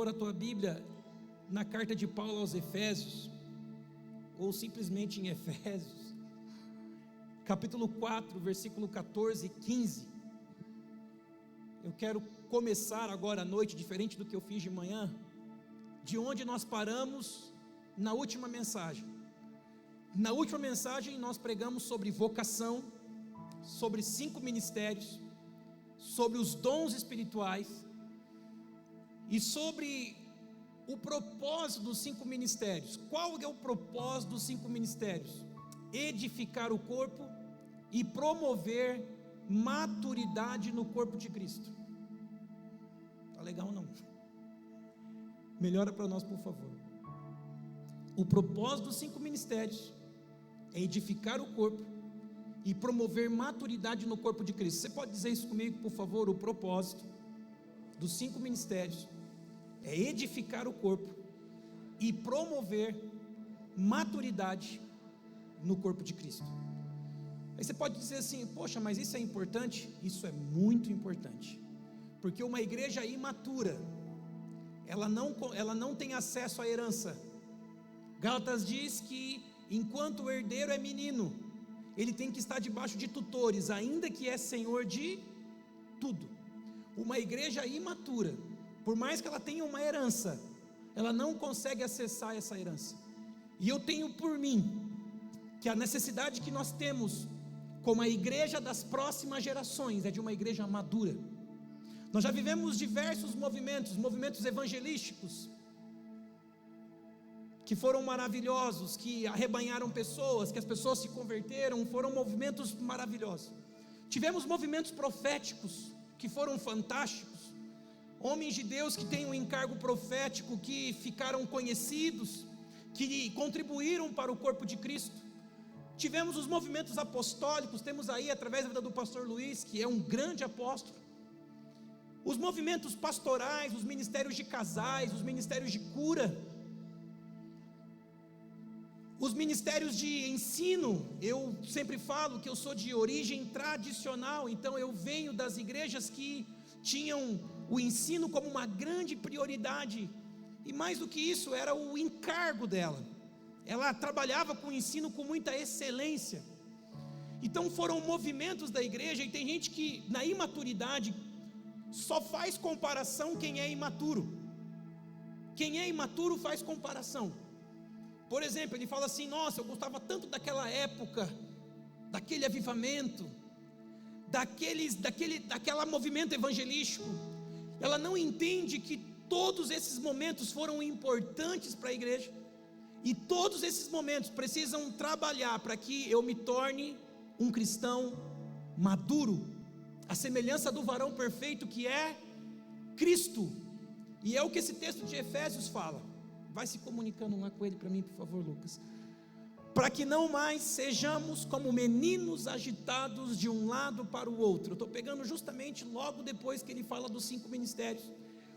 A tua Bíblia na carta de Paulo aos Efésios, ou simplesmente em Efésios, capítulo 4, versículo 14 e 15. Eu quero começar agora à noite, diferente do que eu fiz de manhã, de onde nós paramos na última mensagem. Na última mensagem nós pregamos sobre vocação, sobre 5 ministérios, sobre os dons espirituais e sobre o propósito dos 5 ministérios. Qual é o propósito dos 5 ministérios? Edificar o corpo e promover maturidade no corpo de Cristo. Tá legal ou não? Melhora para nós, por favor. O propósito dos 5 ministérios é edificar o corpo e promover maturidade no corpo de Cristo. Você pode dizer isso comigo, por favor? O propósito dos 5 ministérios é edificar o corpo e promover maturidade no corpo de Cristo. Aí você pode dizer assim: poxa, mas isso é importante? Isso é muito importante, porque uma igreja imatura, ela não tem acesso à herança. Gálatas diz que enquanto o herdeiro é menino, ele tem que estar debaixo de tutores, ainda que é senhor de tudo. Uma igreja imatura, por mais que ela tenha uma herança, ela não consegue acessar essa herança. E eu tenho por mim que a necessidade que nós temos como a igreja das próximas gerações é de uma igreja madura. Nós já vivemos diversos movimentos evangelísticos que foram maravilhosos, que arrebanharam pessoas, que as pessoas se converteram, foram movimentos maravilhosos. Tivemos movimentos proféticos que foram fantásticos, homens de Deus que têm um encargo profético, que ficaram conhecidos, que contribuíram para o corpo de Cristo. Tivemos os movimentos apostólicos, temos aí através da vida do pastor Luiz, que é um grande apóstolo. Os movimentos pastorais, os ministérios de casais, os ministérios de cura, os ministérios de ensino. Eu sempre falo que eu sou de origem tradicional, então eu venho das igrejas que tinham o ensino como uma grande prioridade, e mais do que isso, era o encargo dela. Ela trabalhava com o ensino com muita excelência. Então foram movimentos da igreja, e tem gente que na imaturidade só faz comparação quem é imaturo. Quem é imaturo faz comparação. Por exemplo, ele fala assim: nossa, eu gostava tanto daquela época, daquele avivamento, daquela movimento evangelístico. Ela não entende que todos esses momentos foram importantes para a igreja, e todos esses momentos precisam trabalhar para que eu me torne um cristão maduro, a semelhança do varão perfeito que é Cristo. E é o que esse texto de Efésios fala. Vai se comunicando lá com ele para mim, por favor, Lucas. Para que não mais sejamos como meninos agitados de um lado para o outro. Eu estou pegando justamente logo depois que ele fala dos 5 ministérios.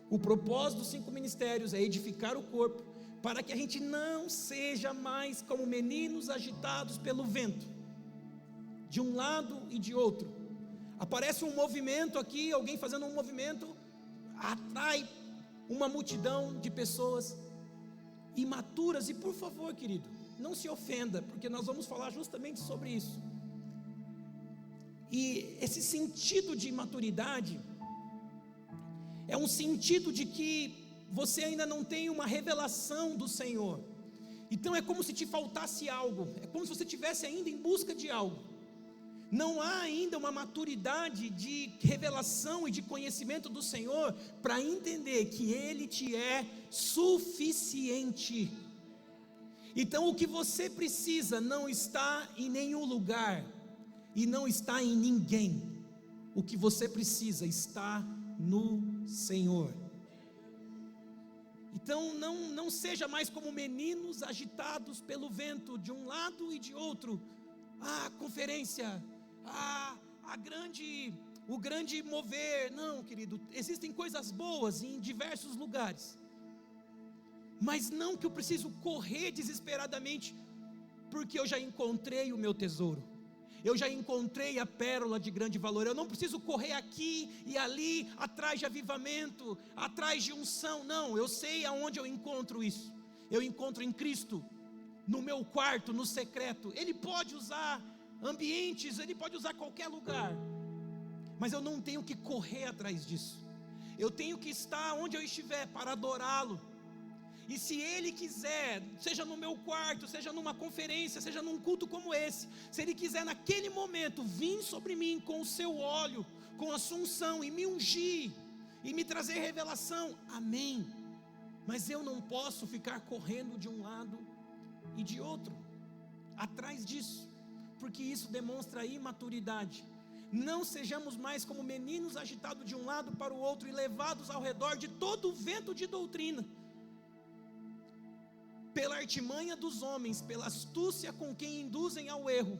O propósito dos 5 ministérios é edificar o corpo, para que a gente não seja mais como meninos agitados pelo vento, de um lado e de outro. Aparece um movimento aqui, alguém fazendo um movimento, atrai uma multidão de pessoas imaturas. E por favor, querido, não se ofenda, porque nós vamos falar justamente sobre isso. E esse sentido de imaturidade é um sentido de que você ainda não tem uma revelação do Senhor. Então é como se te faltasse algo, é como se você estivesse ainda em busca de algo. Não há ainda uma maturidade de revelação e de conhecimento do Senhor para entender que Ele te é suficiente. Então o que você precisa não está em nenhum lugar e não está em ninguém. O que você precisa está no Senhor. Então não seja mais como meninos agitados pelo vento de um lado e de outro. Conferência, o grande mover. Não, querido, existem coisas boas em diversos lugares, mas não que eu preciso correr desesperadamente porque eu já encontrei o meu tesouro. eu já encontrei a pérola de grande valor. Eu não preciso correr aqui e ali, atrás de avivamento, atrás de unção. Não, eu sei aonde eu encontro isso. Eu encontro em Cristo, no meu quarto, no secreto. Ele pode usar ambientes, Ele pode usar qualquer lugar, mas eu não tenho que correr atrás disso. Eu tenho que estar onde eu estiver para adorá-lo. E se Ele quiser, seja no meu quarto, seja numa conferência, seja num culto como esse, se Ele quiser naquele momento vir sobre mim com o seu óleo, com a sua unção, e me ungir, e me trazer revelação, amém. Mas eu não posso ficar correndo de um lado e de outro, atrás disso, porque isso demonstra imaturidade. Não sejamos mais como meninos agitados de um lado para o outro e levados ao redor de todo o vento de doutrina, pela artimanha dos homens, pela astúcia com quem induzem ao erro,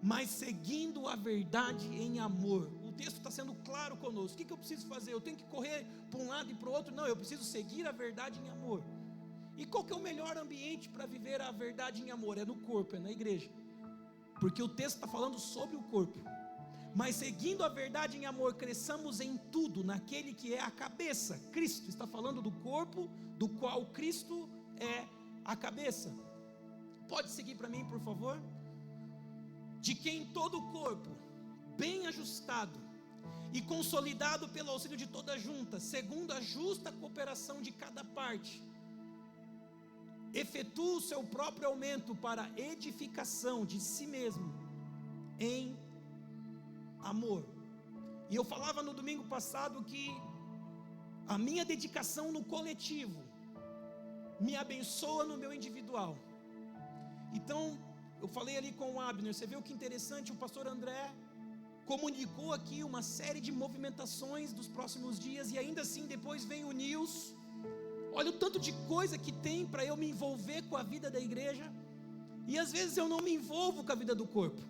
mas seguindo a verdade em amor. O texto está sendo claro conosco. O que eu preciso fazer? Eu tenho que correr para um lado e para o outro? Não, eu preciso seguir a verdade em amor. E qual que é o melhor ambiente para viver a verdade em amor? É no corpo, é na igreja, porque o texto está falando sobre o corpo. Mas seguindo a verdade em amor, cresçamos em tudo naquele que é a cabeça. Cristo está falando do corpo, do qual Cristo é a cabeça. Pode seguir para mim, por favor? De quem todo o corpo, bem ajustado e consolidado pelo auxílio de toda junta, segundo a justa cooperação de cada parte, efetua o seu próprio aumento para edificação de si mesmo em amor. E eu falava no domingo passado que a minha dedicação no coletivo me abençoa no meu individual. Então, eu falei ali com o Abner, você viu que interessante, o pastor André comunicou aqui uma série de movimentações dos próximos dias, e ainda assim depois vem o News. Olha o tanto de coisa que tem para eu me envolver com a vida da igreja, e às vezes eu não me envolvo com a vida do corpo.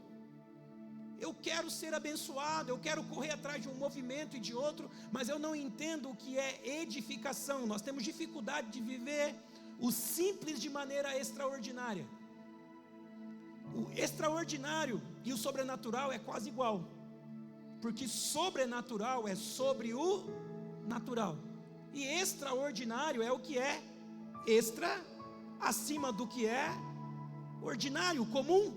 Eu quero ser abençoado, eu quero correr atrás de um movimento e de outro, mas eu não entendo o que é edificação. Nós temos dificuldade de viver o simples de maneira extraordinária. O extraordinário e o sobrenatural é quase igual, porque sobrenatural é sobre o natural, e extraordinário é o que é extra, acima do que é ordinário, comum.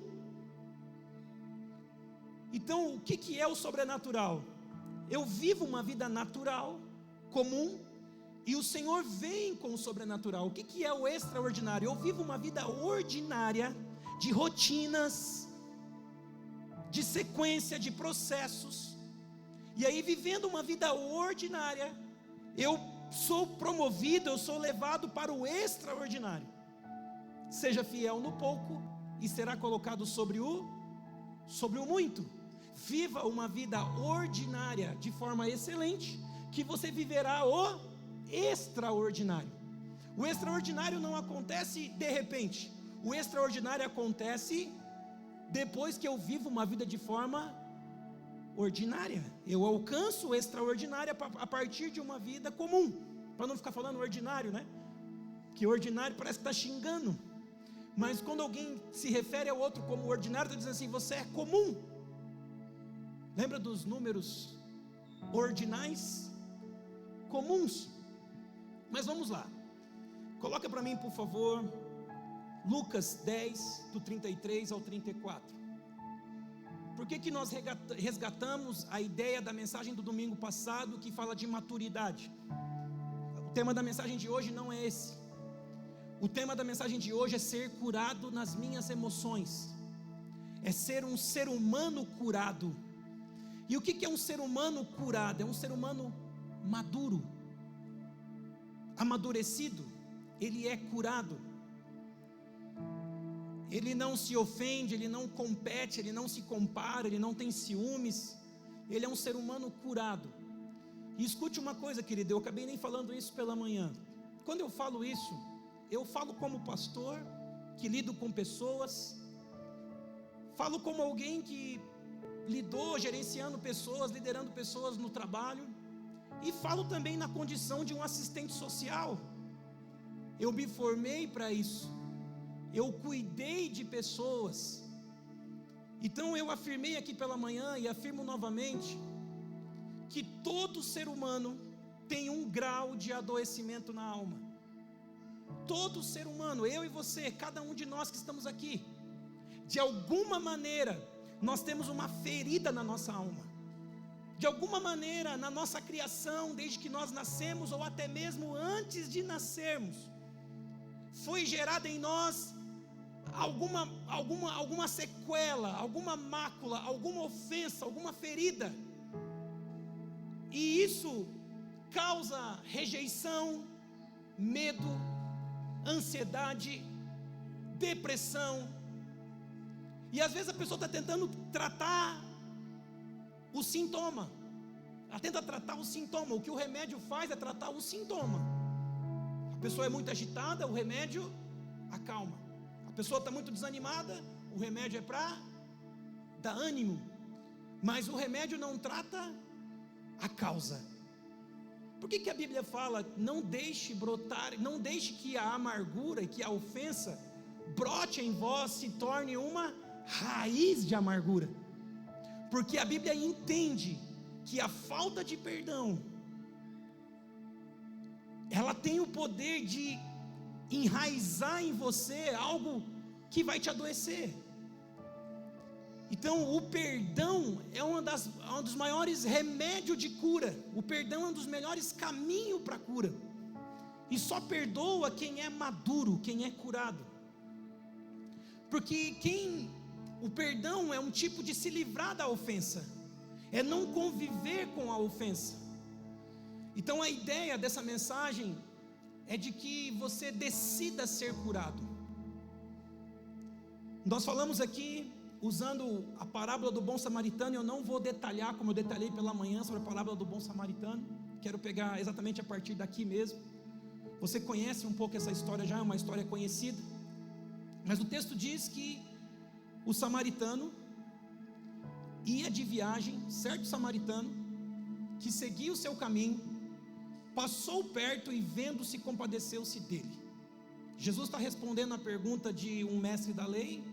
Então, o que é o sobrenatural? Eu vivo uma vida natural, comum, e o Senhor vem com o sobrenatural. O que é o extraordinário? Eu vivo uma vida ordinária, de rotinas, de sequência, de processos, e aí vivendo uma vida ordinária, eu sou promovido, eu sou levado para o extraordinário. Seja fiel no pouco e será colocado sobre o muito. Viva uma vida ordinária de forma excelente, que você viverá o extraordinário. O extraordinário não acontece de repente. O extraordinário acontece depois que eu vivo uma vida de forma ordinária. Eu alcanço o extraordinário a partir de uma vida comum, para não ficar falando ordinário, né? Que ordinário parece que está xingando, mas quando alguém se refere ao outro como ordinário, está dizendo assim: você é comum. Lembra dos números ordinais? Comuns. Mas vamos lá, coloca para mim por favor Lucas 10, do 33 ao 34. Por que nós resgatamos a ideia da mensagem do domingo passado, que fala de maturidade? O tema da mensagem de hoje não é esse. O tema da mensagem de hoje é ser curado nas minhas emoções, é ser um ser humano curado. E o que é um ser humano curado? É um ser humano maduro, amadurecido. Ele é curado, ele não se ofende, ele não compete, ele não se compara, ele não tem ciúmes. Ele é um ser humano curado. E escute uma coisa, querido, eu acabei nem falando isso pela manhã. Quando eu falo isso, eu falo como pastor que lido com pessoas, falo como alguém que lidou gerenciando pessoas, liderando pessoas no trabalho, e falo também na condição de um assistente social. Eu me formei para isso, eu cuidei de pessoas, Então eu afirmei aqui pela manhã e afirmo novamente que todo ser humano tem um grau de adoecimento na alma. Todo ser humano, eu e você, cada um de nós que estamos aqui, de alguma maneira nós temos uma ferida na nossa alma. De alguma maneira, na nossa criação, desde que nós nascemos, ou até mesmo antes de nascermos, foi gerada em nós alguma sequela, alguma mácula, alguma ofensa, alguma ferida. E isso causa rejeição, medo, ansiedade, depressão. E às vezes a pessoa está tentando tratar o sintoma. Ela tenta tratar o sintoma. O que o remédio faz é tratar o sintoma. A pessoa é muito agitada, o remédio acalma. A pessoa está muito desanimada, o remédio é para dar ânimo. Mas o remédio não trata a causa. Por que a Bíblia fala: não deixe brotar, não deixe que a amargura e que a ofensa brote em vós, se torne uma raiz de amargura? Porque a Bíblia entende que a falta de perdão, ela tem o poder de enraizar em você algo que vai te adoecer. Então o perdão é um dos maiores remédios de cura. O perdão é um dos melhores caminhos para a cura. E só perdoa quem é maduro, quem é curado. Porque o perdão é um tipo de se livrar da ofensa, é não conviver com a ofensa. Então a ideia dessa mensagem é de que você decida ser curado. Nós falamos aqui, usando a parábola do bom samaritano. Eu não vou detalhar como eu detalhei pela manhã sobre a parábola do bom samaritano. Quero pegar exatamente a partir daqui mesmo. Você conhece um pouco essa história já, é uma história conhecida. Mas o texto diz que o samaritano ia de viagem, certo samaritano, que seguia o seu caminho, passou perto e vendo-se compadeceu-se dele. Jesus está respondendo a pergunta de um mestre da lei,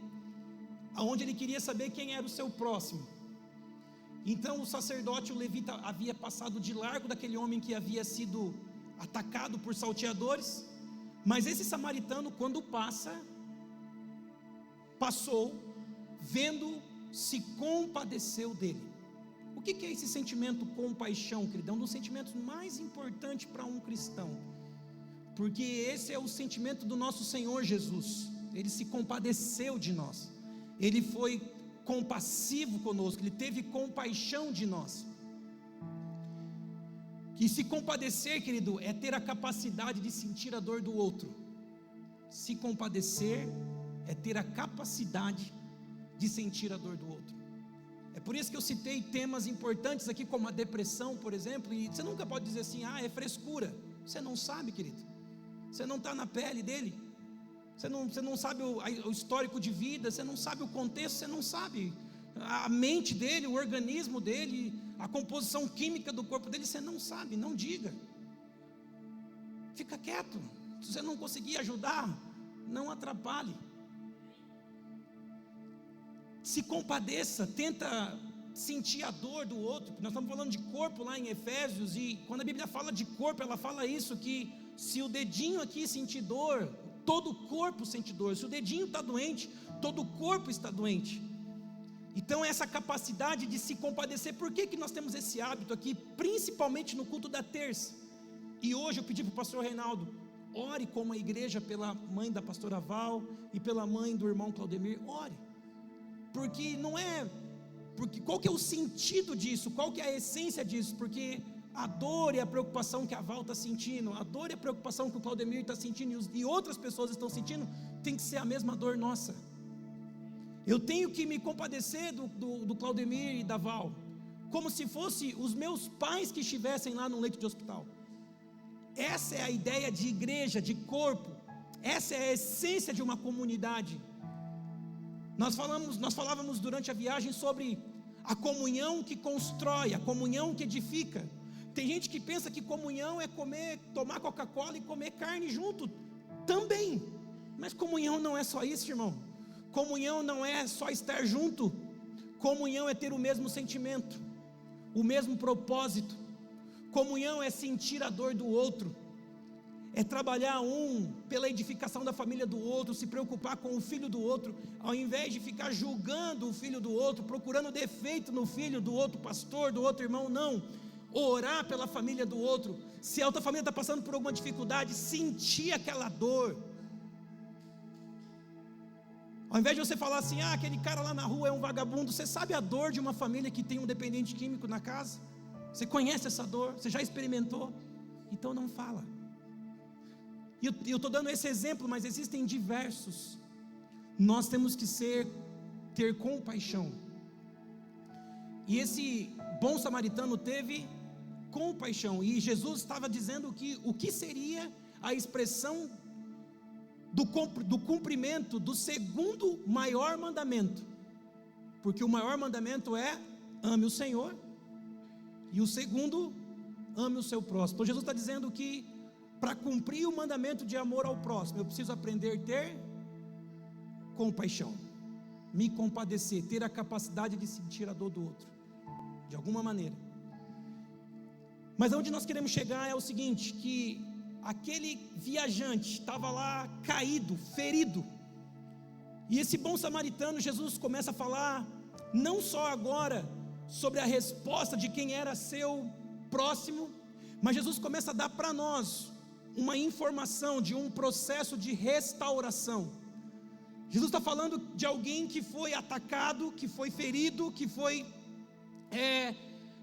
aonde ele queria saber quem era o seu próximo. Então o sacerdote, o levita, havia passado de largo daquele homem que havia sido atacado por salteadores, mas esse samaritano, quando passou, vendo, se compadeceu dele. O que é esse sentimento compaixão, querido? É um dos sentimentos mais importantes para um cristão, porque esse é o sentimento do nosso Senhor Jesus. Ele se compadeceu de nós, Ele foi compassivo conosco, Ele teve compaixão de nós. E se compadecer, querido, é ter a capacidade de sentir a dor do outro. Se compadecer é ter a capacidade de sentir a dor do outro. É por isso que eu citei temas importantes aqui, como a depressão, por exemplo. E você nunca pode dizer assim: é frescura. Você não sabe, querido. Você não está na pele dele. Você não sabe o histórico de vida. Você não sabe o contexto. Você não sabe a mente dele, o organismo dele, a composição química do corpo dele. Você não sabe, não diga. Fica quieto. Se você não conseguir ajudar, não atrapalhe. Se compadeça, tenta sentir a dor do outro. Nós estamos falando de corpo lá em Efésios, e quando a Bíblia fala de corpo, ela fala isso, que se o dedinho aqui sentir dor, todo o corpo sente dor. Se o dedinho está doente, todo o corpo está doente. Então essa capacidade de se compadecer. Por que nós temos esse hábito aqui, principalmente no culto da terça? E hoje eu pedi para o pastor Reinaldo: ore como a igreja pela mãe da pastora Val e pela mãe do irmão Claudemir. Ore. Porque qual que é o sentido disso? Qual que é a essência disso? Porque a dor e a preocupação que a Val está sentindo, a dor e a preocupação que o Claudemir está sentindo e outras pessoas estão sentindo, tem que ser a mesma dor nossa. Eu tenho que me compadecer do Claudemir e da Val, como se fosse os meus pais que estivessem lá no leito de hospital. Essa é a ideia de igreja, de corpo. Essa é a essência de uma comunidade. Nós falávamos durante a viagem sobre a comunhão que constrói, a comunhão que edifica. Tem gente que pensa que comunhão é tomar Coca-Cola e comer carne junto, também. Mas comunhão não é só isso, irmão. Comunhão não é só estar junto. Comunhão é ter o mesmo sentimento, o mesmo propósito. Comunhão é sentir a dor do outro, é trabalhar um pela edificação da família do outro, se preocupar com o filho do outro, ao invés de ficar julgando o filho do outro, procurando defeito no filho do outro pastor, do outro irmão. Não, orar pela família do outro. Se a outra família está passando por alguma dificuldade, sentir aquela dor. Ao invés de você falar assim, aquele cara lá na rua é um vagabundo, você sabe a dor de uma família que tem um dependente químico na casa? Você conhece essa dor? Você já experimentou? Então não fala. E eu estou dando esse exemplo, mas existem diversos. Nós temos que ter compaixão. E esse bom samaritano teve compaixão. E Jesus estava dizendo que o que seria a expressão do cumprimento do segundo maior mandamento. Porque o maior mandamento é: ame o Senhor. E o segundo, ame o seu próximo. Então Jesus está dizendo que para cumprir o mandamento de amor ao próximo, eu preciso aprender a ter compaixão, me compadecer, ter a capacidade de sentir a dor do outro, de alguma maneira. Mas aonde nós queremos chegar é o seguinte, que aquele viajante estava lá caído, ferido, e esse bom samaritano, Jesus começa a falar, não só agora, sobre a resposta de quem era seu próximo, mas Jesus começa a dar para nós uma informação de um processo de restauração. Jesus está falando de alguém que foi atacado, que foi ferido, que foi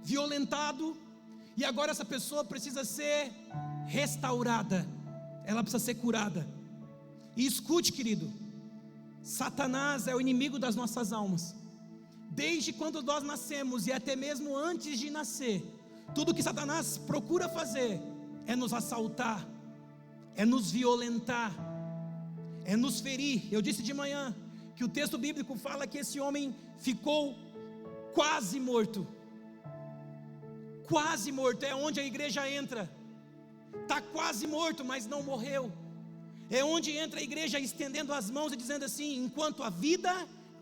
violentado, e agora essa pessoa precisa ser restaurada, ela precisa ser curada. E escute, querido, Satanás é o inimigo das nossas almas. Desde quando nós nascemos e até mesmo antes de nascer, tudo que Satanás procura fazer é nos assaltar, é nos violentar, é nos ferir. Eu disse de manhã que o texto bíblico fala que esse homem ficou quase morto. Quase morto, é onde a igreja entra. Está quase morto, mas não morreu. É onde entra a igreja estendendo as mãos e dizendo assim: enquanto a vida,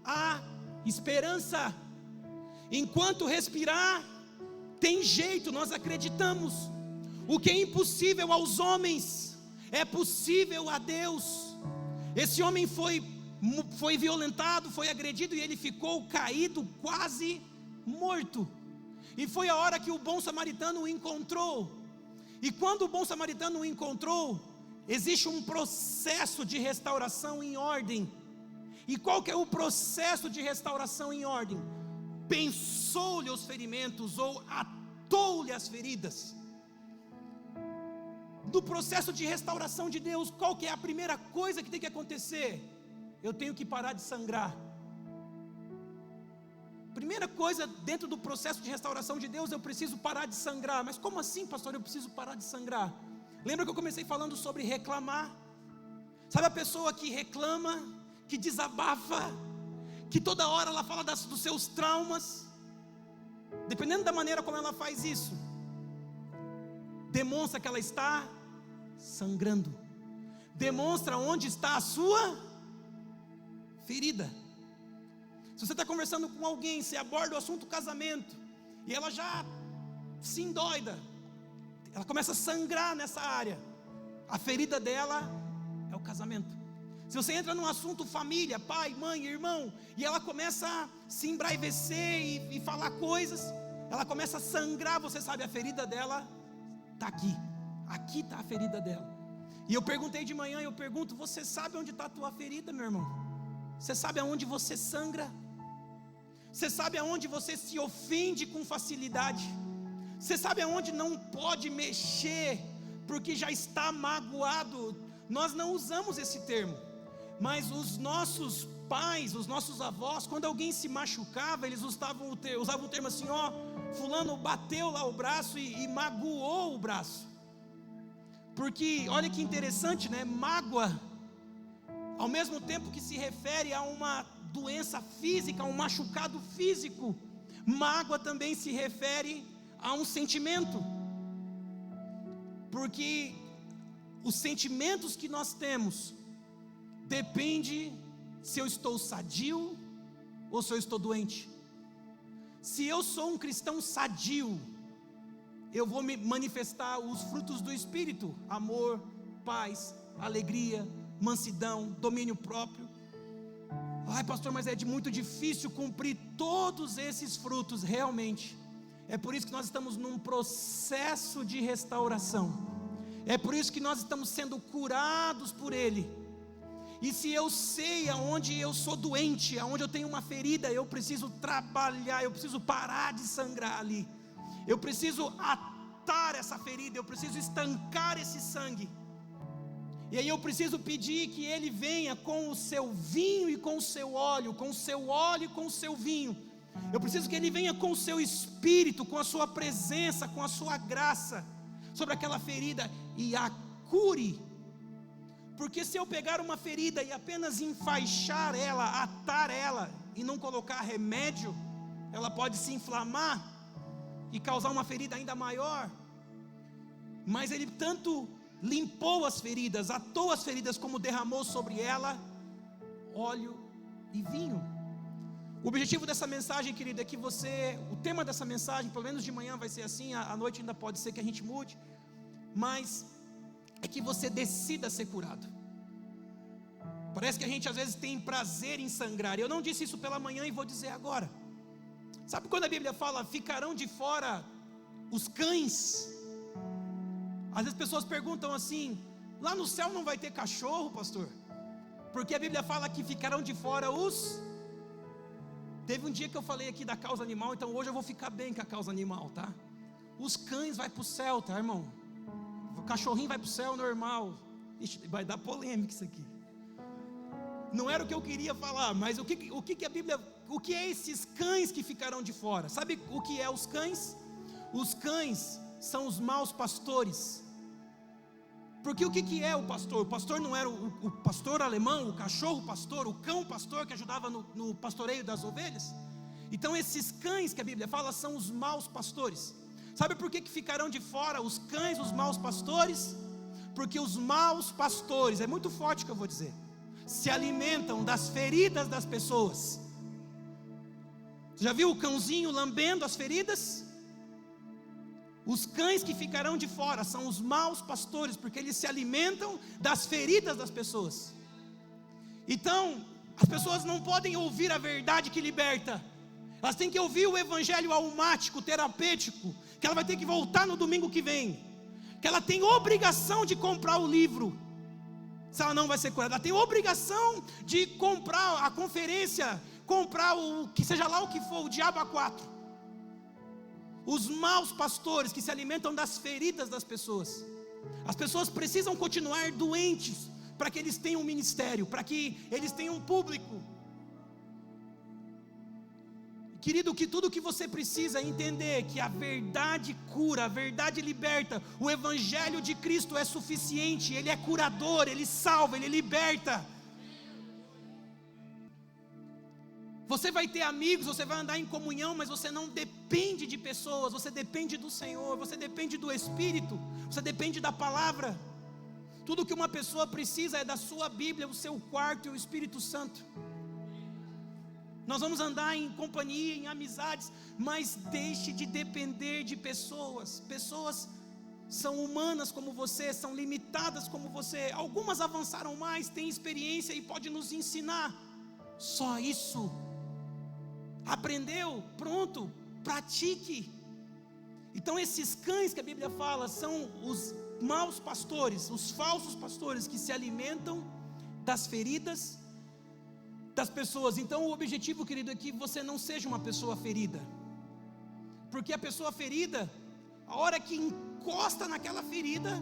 há esperança. Enquanto respirar, tem jeito, nós acreditamos. O que é impossível aos homens é possível a Deus. Esse homem foi violentado, foi agredido, e ele ficou caído, quase morto. E foi a hora que o bom samaritano o encontrou. E quando o bom samaritano o encontrou, existe um processo de restauração em ordem. E qual que é o processo de restauração em ordem? Pensou-lhe os ferimentos, ou atou-lhe as feridas. Do processo de restauração de Deus, qual que é a primeira coisa que tem que acontecer? Eu tenho que parar de sangrar. Primeira coisa dentro do processo de restauração de Deus, eu preciso parar de sangrar. Mas como assim, pastor, eu preciso parar de sangrar? Lembra que eu comecei falando sobre reclamar? Sabe a pessoa que reclama, que desabafa, que toda hora ela fala dos seus traumas? Dependendo da maneira como ela faz isso, demonstra que ela está sangrando, demonstra onde está a sua ferida. Se você está conversando com alguém, você aborda o assunto casamento, e ela já se endoida, ela começa a sangrar nessa área, a ferida dela é o casamento. Se você entra num assunto família, pai, mãe, irmão, e ela começa a se embraivecer e falar coisas, ela começa a sangrar, você sabe, a ferida dela está aqui está a ferida dela. E eu perguntei de manhã, eu pergunto: você sabe onde está a tua ferida, meu irmão? Você sabe aonde você sangra? Você sabe aonde você se ofende com facilidade? Você sabe aonde não pode mexer, porque já está magoado? Nós não usamos esse termo, mas os nossos pais, os nossos avós, quando alguém se machucava, eles usavam o termo assim: ó, fulano bateu lá o braço e magoou o braço. Porque olha que interessante, né? Mágoa, ao mesmo tempo que se refere a uma doença física, a um machucado físico, mágoa também se refere a um sentimento. Porque os sentimentos que nós temos depende se eu estou sadio ou se eu estou doente. Se eu sou um cristão sadio, eu vou me manifestar os frutos do Espírito: amor, paz, alegria, mansidão, domínio próprio. Ai, pastor, mas é muito difícil cumprir todos esses frutos. Realmente, é por isso que nós estamos num processo de restauração, é por isso que nós estamos sendo curados por Ele. E se eu sei aonde eu sou doente, aonde eu tenho uma ferida, eu preciso trabalhar, eu preciso parar de sangrar ali, eu preciso atar essa ferida, eu preciso estancar esse sangue. E aí eu preciso pedir que Ele venha com o seu vinho e com o seu óleo, com o seu óleo e com o seu vinho. Eu preciso que Ele venha com o seu Espírito, com a sua presença, com a sua graça, sobre aquela ferida e a cure. Porque se eu pegar uma ferida e apenas enfaixar ela, atar ela, e não colocar remédio, ela pode se inflamar e causar uma ferida ainda maior. Mas Ele tanto limpou as feridas, atou as feridas, como derramou sobre ela óleo e vinho. O objetivo dessa mensagem, querido, é que o tema dessa mensagem, pelo menos de manhã vai ser assim, à noite ainda pode ser que a gente mude, mas é que você decida ser curado. Parece que a gente às vezes tem prazer em sangrar. Eu não disse isso pela manhã e vou dizer agora. Sabe quando a Bíblia fala, ficarão de fora os cães? Às vezes pessoas perguntam assim, lá no céu não vai ter cachorro, pastor? Porque a Bíblia fala que ficarão de fora os... Teve um dia que eu falei aqui da causa animal, então hoje eu vou ficar bem com a causa animal, tá? Os cães vai para o céu, tá, irmão? O cachorrinho vai para o céu normal. Ixi, vai dar polêmica isso aqui. Não era o que eu queria falar, mas o que a Bíblia... O que é esses cães que ficarão de fora? Sabe o que é os cães? Os cães são os maus pastores. Porque o que é o pastor? O pastor não era o pastor alemão, o cachorro pastor, o cão pastor que ajudava no pastoreio das ovelhas? Então esses cães que a Bíblia fala são os maus pastores. Sabe por que ficarão de fora os cães, os maus pastores? Porque os maus pastores, é muito forte o que eu vou dizer, se alimentam das feridas das pessoas. Já viu o cãozinho lambendo as feridas? Os cães que ficarão de fora são os maus pastores, porque eles se alimentam das feridas das pessoas. Então, as pessoas não podem ouvir a verdade que liberta, elas têm que ouvir o evangelho almático, terapêutico, que ela vai ter que voltar no domingo que vem, que ela tem obrigação de comprar o livro, se ela não vai ser curada. Ela tem obrigação de comprar a conferência, comprar o que seja lá o que for, o diabo a 4. Os maus pastores que se alimentam das feridas das pessoas. As pessoas precisam continuar doentes para que eles tenham um ministério, para que eles tenham um público. Querido, que tudo que você precisa é entender que a verdade cura, a verdade liberta. O evangelho de Cristo é suficiente, ele é curador, ele salva, ele liberta. Você vai ter amigos, você vai andar em comunhão, mas você não depende de pessoas, você depende do Senhor, você depende do Espírito, você depende da palavra. Tudo que uma pessoa precisa é da sua Bíblia, o seu quarto e o Espírito Santo. Nós vamos andar em companhia, em amizades, mas deixe de depender de pessoas. Pessoas são humanas como você, são limitadas como você. Algumas avançaram mais, têm experiência e podem nos ensinar. Só isso. Aprendeu? Pronto, pratique. Então esses cães que a Bíblia fala são os maus pastores, os falsos pastores que se alimentam das feridas das pessoas. Então o objetivo, querido, é que você não seja uma pessoa ferida, porque a pessoa ferida, a hora que encosta naquela ferida,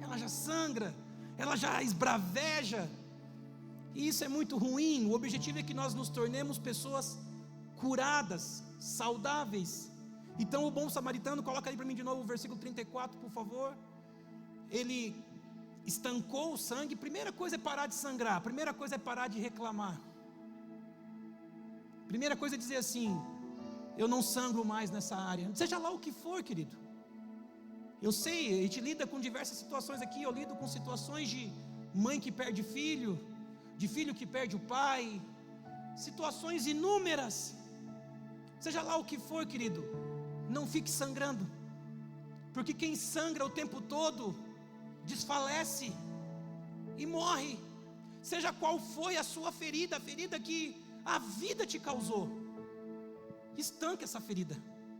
ela já sangra, ela já esbraveja, e isso é muito ruim. O objetivo é que nós nos tornemos pessoas curadas, saudáveis. Então o bom samaritano, coloca ali para mim de novo o versículo 34, por favor. Ele estancou o sangue. Primeira coisa é parar de sangrar, primeira coisa é parar de reclamar, primeira coisa é dizer assim: eu não sangro mais nessa área, seja lá o que for, querido. Eu sei, a gente lida com diversas situações aqui. Eu lido com situações de mãe que perde filho, de filho que perde o pai, situações inúmeras. Seja lá o que for, querido, não fique sangrando, porque quem sangra o tempo todo desfalece e morre. Seja qual foi a sua ferida, a ferida que a vida te causou, estanque essa ferida.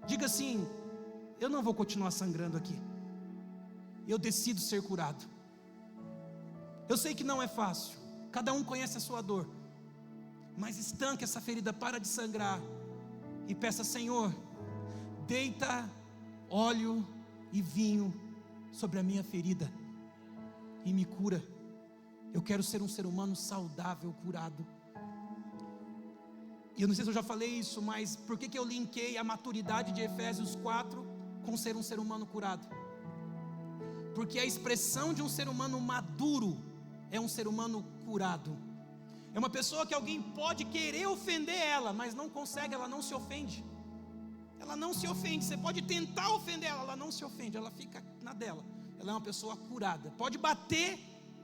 Diga assim: eu não vou continuar sangrando aqui, eu decido ser curado. Eu sei que não é fácil, cada um conhece a sua dor, mas estanque essa ferida, para de sangrar e peça: Senhor, deita óleo e vinho sobre a minha ferida e me cura. Eu quero ser um ser humano saudável, curado. E eu não sei se eu já falei isso, mas por que eu linkei a maturidade de Efésios 4 com ser um ser humano curado? Porque a expressão de um ser humano maduro é um ser humano curado. É uma pessoa que alguém pode querer ofender ela, mas não consegue, ela não se ofende. Ela não se ofende. Você pode tentar ofender ela, ela não se ofende, ela fica na dela. Ela é uma pessoa curada. Pode bater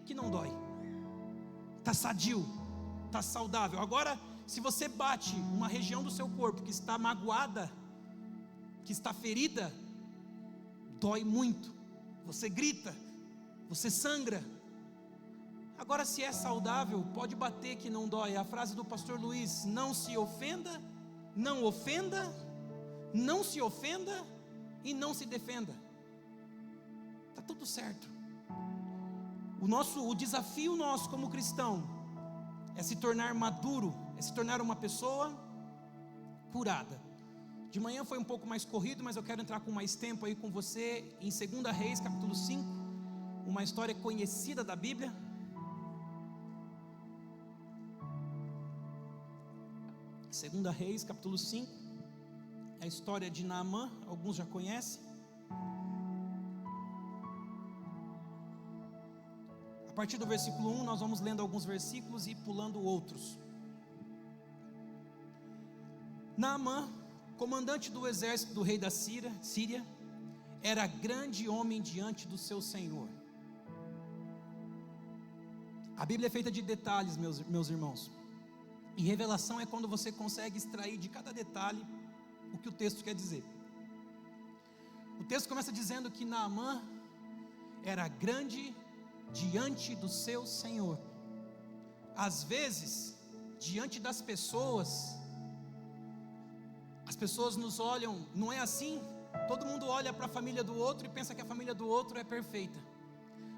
que não dói. Está sadio, está saudável. Agora, se você bate uma região do seu corpo que está magoada, que está ferida, dói muito. Você grita, você sangra. Agora, se é saudável, pode bater que não dói. A frase do pastor Luiz: não se ofenda, não ofenda, não se ofenda e não se defenda. Está tudo certo. O desafio nosso como cristão é se tornar maduro, é se tornar uma pessoa curada. De manhã foi um pouco mais corrido, mas eu quero entrar com mais tempo aí com você em 2 Reis, capítulo 5, uma história conhecida da Bíblia. Segunda Reis, capítulo 5, é a história de Naamã, alguns já conhecem. A partir do versículo 1, nós vamos lendo alguns versículos e pulando outros. Naamã, comandante do exército do rei da Síria, era grande homem diante do seu senhor. A Bíblia é feita de detalhes, meus irmãos. E revelação é quando você consegue extrair de cada detalhe o que o texto quer dizer. O texto começa dizendo que Naamã era grande diante do seu senhor. Às vezes, diante das pessoas, as pessoas nos olham, não é assim? Todo mundo olha para a família do outro e pensa que a família do outro é perfeita.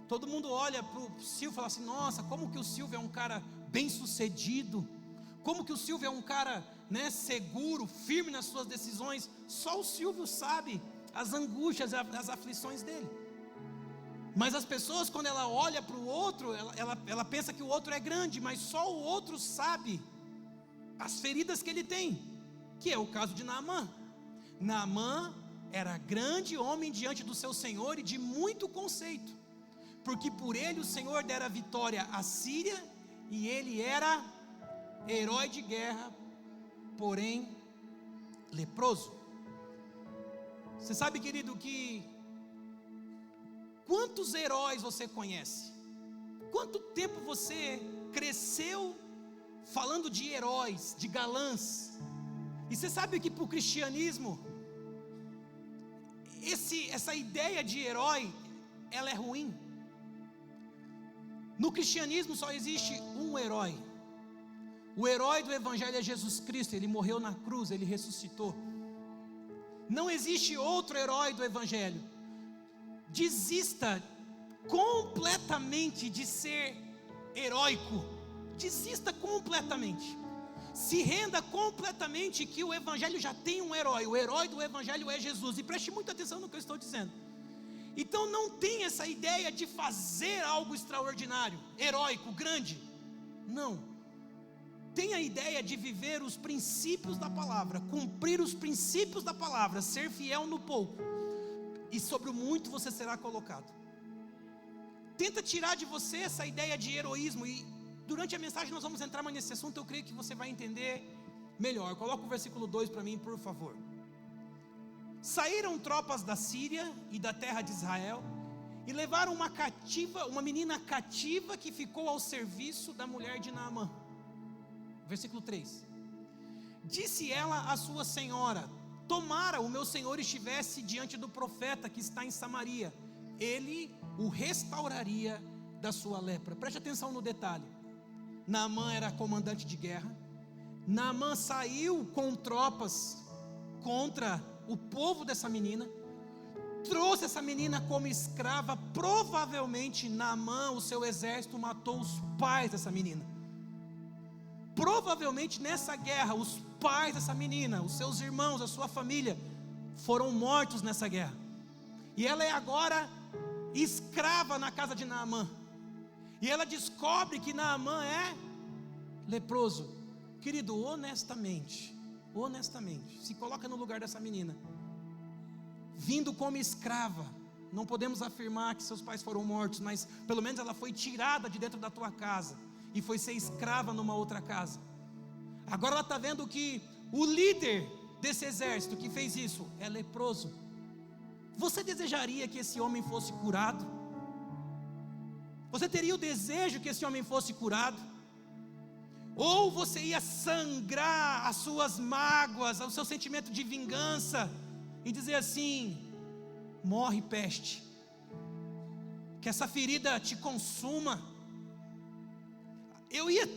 Todo mundo olha para o Silvio e fala assim: nossa, como que o Silvio é um cara bem sucedido, como que o Silvio é um cara, seguro, firme nas suas decisões. Só o Silvio sabe as angústias, as aflições dele. Mas as pessoas, quando ela olha para o outro, ela pensa que o outro é grande, mas só o outro sabe as feridas que ele tem, que é o caso de Naamã. Naamã era grande homem diante do seu senhor e de muito conceito, porque por ele o Senhor dera vitória à Síria, e ele era herói de guerra, porém leproso. Você sabe, querido, que quantos heróis você conhece? Quanto tempo você cresceu falando de heróis, de galãs? E você sabe que para o cristianismo, essa ideia de herói, ela é ruim. No cristianismo só existe um herói. O herói do evangelho é Jesus Cristo. Ele morreu na cruz, ele ressuscitou. Não existe outro herói do evangelho. Desista completamente de ser heróico. Desista completamente. Se renda completamente que o evangelho já tem um herói. O herói do evangelho é Jesus. E preste muita atenção no que eu estou dizendo. Então não tem essa ideia de fazer algo extraordinário, heróico, grande. Não. Tem a ideia de viver os princípios da palavra, cumprir os princípios da palavra, ser fiel no pouco, e sobre o muito você será colocado. Tenta tirar de você essa ideia de heroísmo, e durante a mensagem nós vamos entrar mais nesse assunto. Eu creio que você vai entender melhor. Coloca o versículo 2 para mim, por favor. Saíram tropas da Síria e da terra de Israel, e levaram uma menina cativa que ficou ao serviço da mulher de Naamã. Versículo 3. Disse ela à sua senhora: tomara o meu senhor estivesse diante do profeta que está em Samaria, ele o restauraria da sua lepra. Preste atenção no detalhe. Naamã era comandante de guerra. Naamã saiu com tropas contra o povo dessa menina, trouxe essa menina como escrava. Provavelmente Naamã, o seu exército, matou os pais dessa menina. Provavelmente nessa guerra, os pais dessa menina, os seus irmãos, a sua família, foram mortos nessa guerra. E ela é agora escrava na casa de Naamã. E ela descobre que Naamã é leproso. Querido, honestamente, se coloca no lugar dessa menina. Vindo como escrava, não podemos afirmar que seus pais foram mortos, mas pelo menos ela foi tirada de dentro da tua casa e foi ser escrava numa outra casa. Agora ela está vendo que o líder desse exército que fez isso é leproso. Você desejaria que esse homem fosse curado? Você teria o desejo que esse homem fosse curado? Ou você ia sangrar as suas mágoas, o seu sentimento de vingança, e dizer assim: morre, peste, que essa ferida te consuma?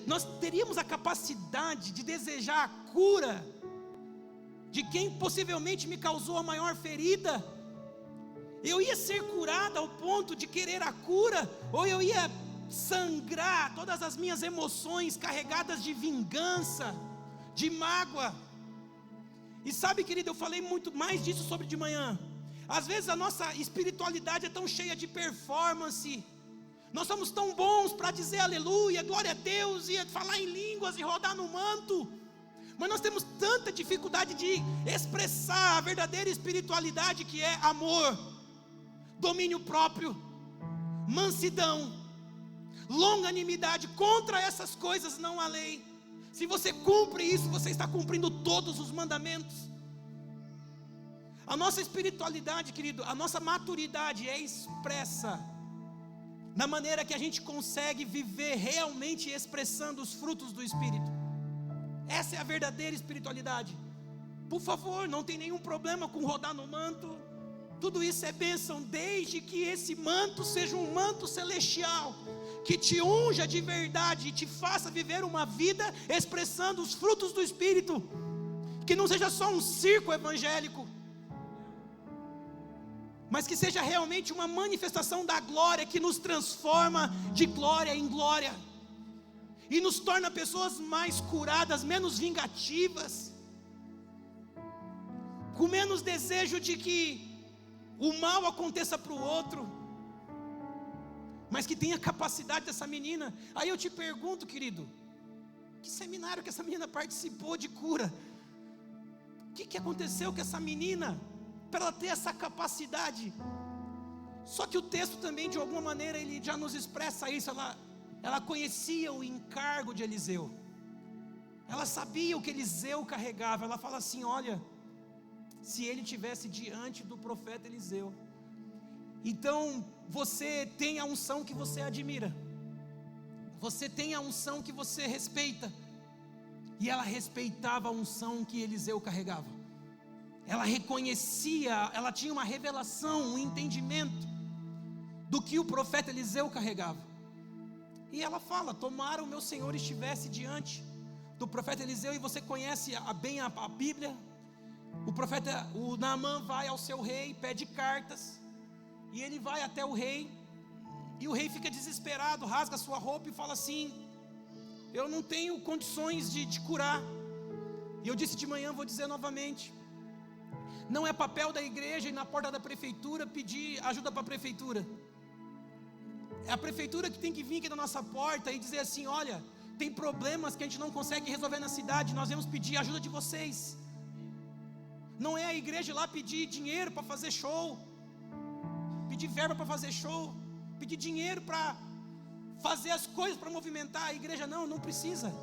Nós teríamos a capacidade de desejar a cura de quem possivelmente me causou a maior ferida? Eu ia ser curado ao ponto de querer a cura? Ou eu ia sangrar todas as minhas emoções carregadas de vingança, de mágoa? E sabe, querido, eu falei muito mais disso sobre de manhã. Às vezes a nossa espiritualidade é tão cheia de performance. Nós somos tão bons para dizer aleluia, glória a Deus, e falar em línguas e rodar no manto, mas nós temos tanta dificuldade de expressar a verdadeira espiritualidade, que é amor, domínio próprio, mansidão, longanimidade. Contra essas coisas não há lei. Se você cumpre isso, você está cumprindo todos os mandamentos. A nossa espiritualidade, querido, a nossa maturidade é expressa na maneira que a gente consegue viver realmente expressando os frutos do Espírito. Essa é a verdadeira espiritualidade. Por favor, não tem nenhum problema com rodar no manto. Tudo isso é bênção, desde que esse manto seja um manto celestial, que te unja de verdade e te faça viver uma vida expressando os frutos do Espírito, que não seja só um circo evangélico, mas que seja realmente uma manifestação da glória, que nos transforma de glória em glória, e nos torna pessoas mais curadas, menos vingativas, com menos desejo de que o mal aconteça para o outro, mas que tenha capacidade dessa menina. Aí eu te pergunto, querido, que seminário que essa menina participou de cura? O que aconteceu com essa menina para ela ter essa capacidade? Só que o texto também, de alguma maneira, ele já nos expressa isso. Ela conhecia o encargo de Eliseu, ela sabia o que Eliseu carregava. Ela fala assim: olha, se ele estivesse diante do profeta Eliseu. Então você tem a unção que você admira, você tem a unção que você respeita, e ela respeitava a unção que Eliseu carregava. Ela reconhecia, ela tinha uma revelação, um entendimento do que o profeta Eliseu carregava. E ela fala: tomara o meu Senhor estivesse diante do profeta Eliseu. E você conhece bem a Bíblia. O Naamã vai ao seu rei, pede cartas, e ele vai até o rei, e o rei fica desesperado, rasga sua roupa e fala assim: eu não tenho condições de te curar. E eu disse de manhã, vou dizer novamente: não é papel da igreja ir na porta da prefeitura pedir ajuda para a prefeitura. É a prefeitura que tem que vir aqui na nossa porta e dizer assim: olha, tem problemas que a gente não consegue resolver na cidade, nós vamos pedir ajuda de vocês. Não é a igreja lá pedir dinheiro para fazer show, pedir verba para fazer show, pedir dinheiro para fazer as coisas para movimentar a igreja. Não precisa.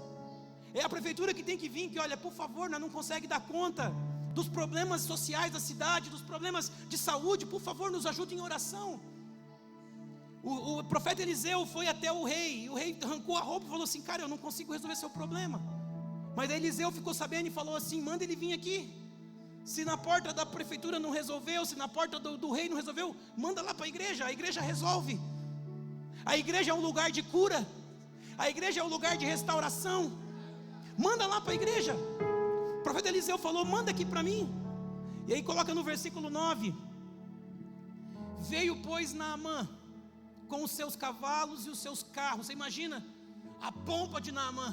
É a prefeitura que tem que vir, que olha, por favor, nós não conseguimos dar conta dos problemas sociais da cidade, dos problemas de saúde, por favor, nos ajude em oração. O profeta Eliseu foi até o rei, e o rei arrancou a roupa e falou assim: cara, eu não consigo resolver seu problema, Mas Eliseu ficou sabendo e falou assim: manda ele vir aqui. Se na porta da prefeitura não resolveu, se na porta do rei não resolveu, manda lá para a igreja resolve. A igreja é um lugar de cura, a igreja é um lugar de restauração. Manda lá para a igreja. O profeta Eliseu falou: manda aqui para mim. E aí coloca no versículo 9: veio pois Naamã com os seus cavalos e os seus carros. Você imagina a pompa de Naamã,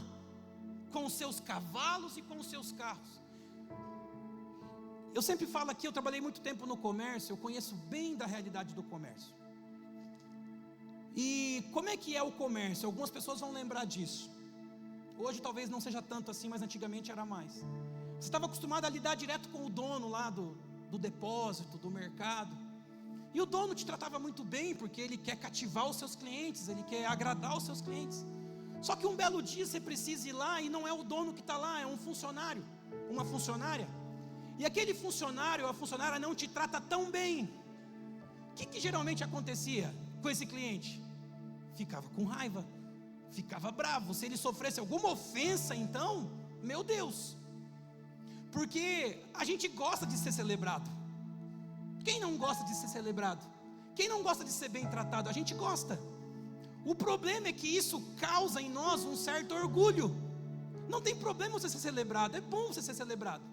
com os seus cavalos e com os seus carros. Eu sempre falo aqui, eu trabalhei muito tempo no comércio, eu conheço bem da realidade do comércio. E como é que é o comércio? Algumas pessoas vão lembrar disso. Hoje talvez não seja tanto assim, mas antigamente era mais. Você estava acostumado a lidar direto com o dono lá do depósito, do mercado. E o dono te tratava muito bem, porque ele quer cativar os seus clientes, ele quer agradar os seus clientes. Só que um belo dia você precisa ir lá e não é o dono que está lá, é um funcionário, uma funcionária. E aquele funcionário ou a funcionária não te trata tão bem. O que geralmente acontecia com esse cliente? Ficava com raiva, ficava bravo. Se ele sofresse alguma ofensa, então, meu Deus. Porque a gente gosta de ser celebrado. Quem não gosta de ser celebrado? Quem não gosta de ser bem tratado? A gente gosta. O problema é que isso causa em nós um certo orgulho. Não tem problema você ser celebrado, é bom você ser celebrado.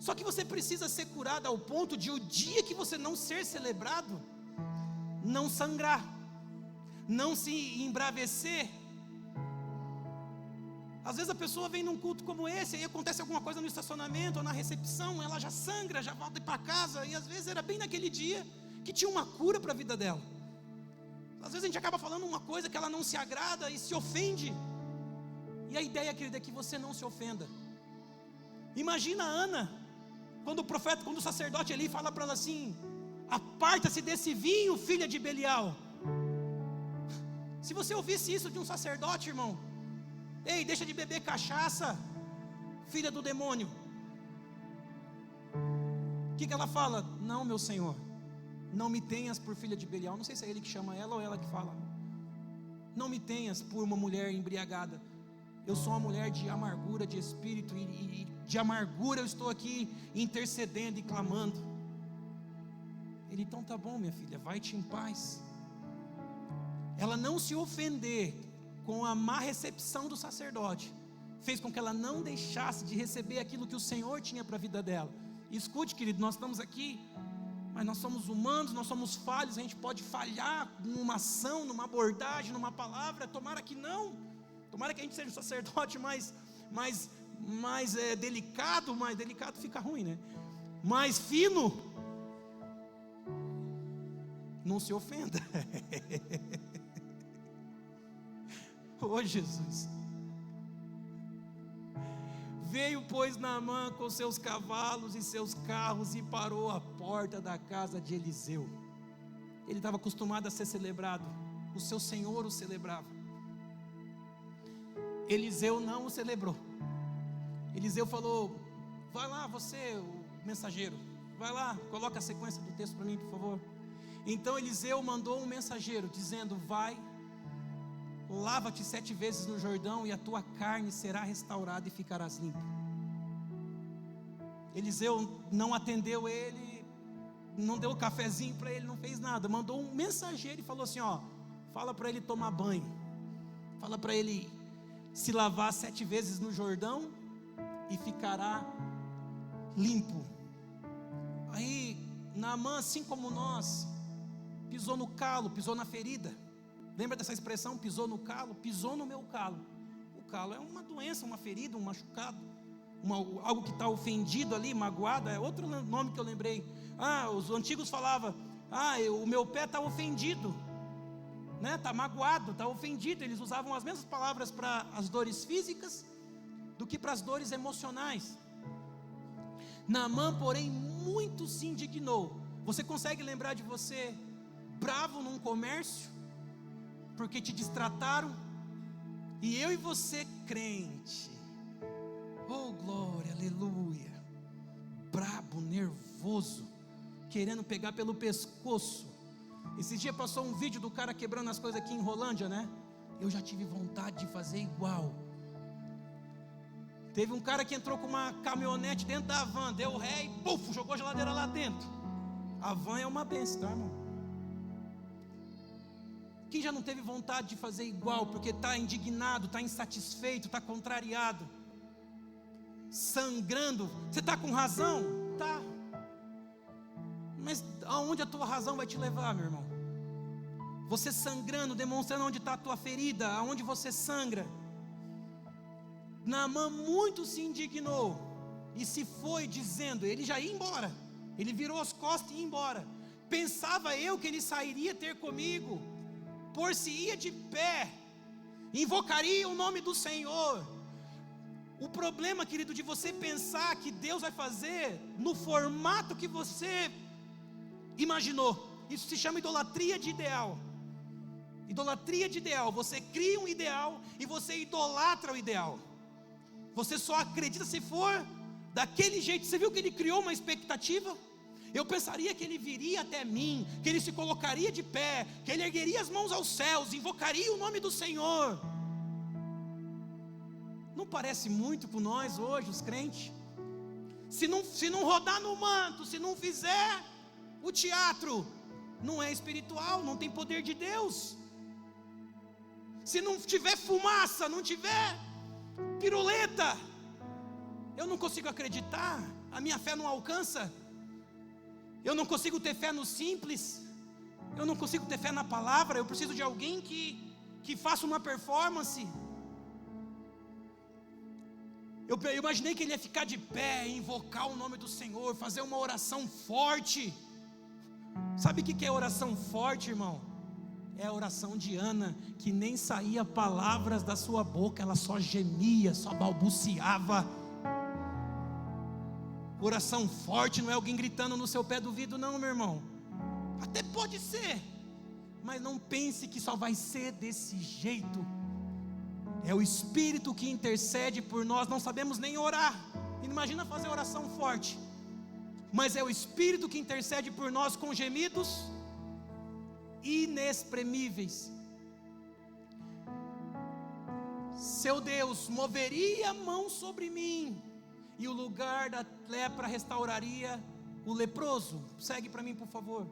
Só que você precisa ser curado ao ponto de o dia que você não ser celebrado, não sangrar, não se embravecer. Às vezes a pessoa vem num culto como esse, aí acontece alguma coisa no estacionamento ou na recepção, ela já sangra, já volta para casa, e às vezes era bem naquele dia que tinha uma cura para a vida dela. Às vezes a gente acaba falando uma coisa que ela não se agrada e se ofende. E a ideia, querida, é que você não se ofenda. Imagina a Ana, quando o sacerdote ali fala para ela assim: aparta-se desse vinho, filha de Belial. Se você ouvisse isso de um sacerdote, irmão: ei, deixa de beber cachaça, filha do demônio. O que ela fala? Não, meu senhor, não me tenhas por filha de Belial. Não sei se é ele que chama ela ou ela que fala. Não me tenhas por uma mulher embriagada. Eu sou uma mulher de amargura de espírito, e de amargura eu estou aqui intercedendo e clamando. Ele: então tá bom, minha filha, vai-te em paz. Ela não se ofender com a má recepção do sacerdote fez com que ela não deixasse de receber aquilo que o Senhor tinha para a vida dela. E escute, querido, nós estamos aqui, mas nós somos humanos, nós somos falhos, a gente pode falhar numa ação, numa abordagem, numa palavra. Tomara que não, tomara que a gente seja um sacerdote mais delicado. Mais delicado fica ruim, né? Mais fino. Não se ofenda. Oh Jesus. Veio pois Naamã com seus cavalos e seus carros e parou à porta da casa de Eliseu. Ele estava acostumado a ser celebrado, o seu senhor o celebrava. Eliseu não o celebrou. Eliseu falou: vai lá você, o mensageiro, vai lá, coloca a sequência do texto para mim, por favor. Então Eliseu mandou um mensageiro dizendo: vai, lava-te 7 vezes no Jordão e a tua carne será restaurada e ficarás limpo. Eliseu não atendeu ele, não deu cafezinho para ele, não fez nada. Mandou um mensageiro e falou assim: ó, fala para ele tomar banho, fala para ele se lavar 7 vezes no Jordão e ficará limpo. Aí Naamã, assim como nós, pisou no calo, pisou na ferida. Lembra dessa expressão, pisou no calo? Pisou no meu calo. O calo é uma doença, uma ferida, um machucado, algo que está ofendido ali, magoado. É outro nome que eu lembrei. Os antigos falavam: o meu pé está ofendido, né? Está magoado, está ofendido. Eles usavam as mesmas palavras para as dores físicas do que para as dores emocionais. Naamã, porém, muito se indignou. Você consegue lembrar de você bravo num comércio porque te destrataram? E eu e você, crente, oh glória, aleluia, brabo, nervoso, querendo pegar pelo pescoço. Esse dia passou um vídeo do cara quebrando as coisas aqui em Rolândia, né? Eu já tive vontade de fazer igual. Teve um cara que entrou com uma caminhonete dentro da van, deu ré e puf, jogou a geladeira lá dentro. A van é uma benção, tá, irmão? Quem já não teve vontade de fazer igual, porque está indignado, está insatisfeito, está contrariado, sangrando? Você está com razão? Tá. Mas aonde a tua razão vai te levar, meu irmão? Você sangrando, demonstrando onde está a tua ferida, aonde você sangra. Naamã muito se indignou e se foi dizendo, ele já ia embora, ele virou as costas e ia embora. Pensava eu que ele sairia ter comigo, por-se-ia de pé, invocaria o nome do Senhor. O problema, querido, de você pensar que Deus vai fazer no formato que você imaginou, isso se chama idolatria de ideal. Idolatria de ideal, você cria um ideal e você idolatra o ideal. Você só acredita se for daquele jeito. Você viu que ele criou uma expectativa? Eu pensaria que ele viria até mim, que ele se colocaria de pé, que ele ergueria as mãos aos céus, invocaria o nome do Senhor. Não parece muito com nós hoje, os crentes? Se não rodar no manto, se não fizer o teatro, não é espiritual, não tem poder de Deus. Se não tiver fumaça, não tiver piruleta, eu não consigo acreditar, a minha fé não alcança. Eu não consigo ter fé no simples, eu não consigo ter fé na palavra. Eu preciso de alguém que faça uma performance. Eu imaginei que ele ia ficar de pé, invocar o nome do Senhor, fazer uma oração forte. Sabe o que é oração forte, irmão? É a oração de Ana, que nem saía palavras da sua boca, ela só gemia, só balbuciava. Oração forte não é alguém gritando no seu pé do ouvido, não, meu irmão. Até pode ser, mas não pense que só vai ser desse jeito. É o Espírito que intercede por nós, não sabemos nem orar. Imagina fazer oração forte. Mas é o Espírito que intercede por nós com gemidos inexprimíveis. Seu Deus moveria a mão sobre mim, e o lugar da lepra restauraria o leproso. Segue para mim, por favor.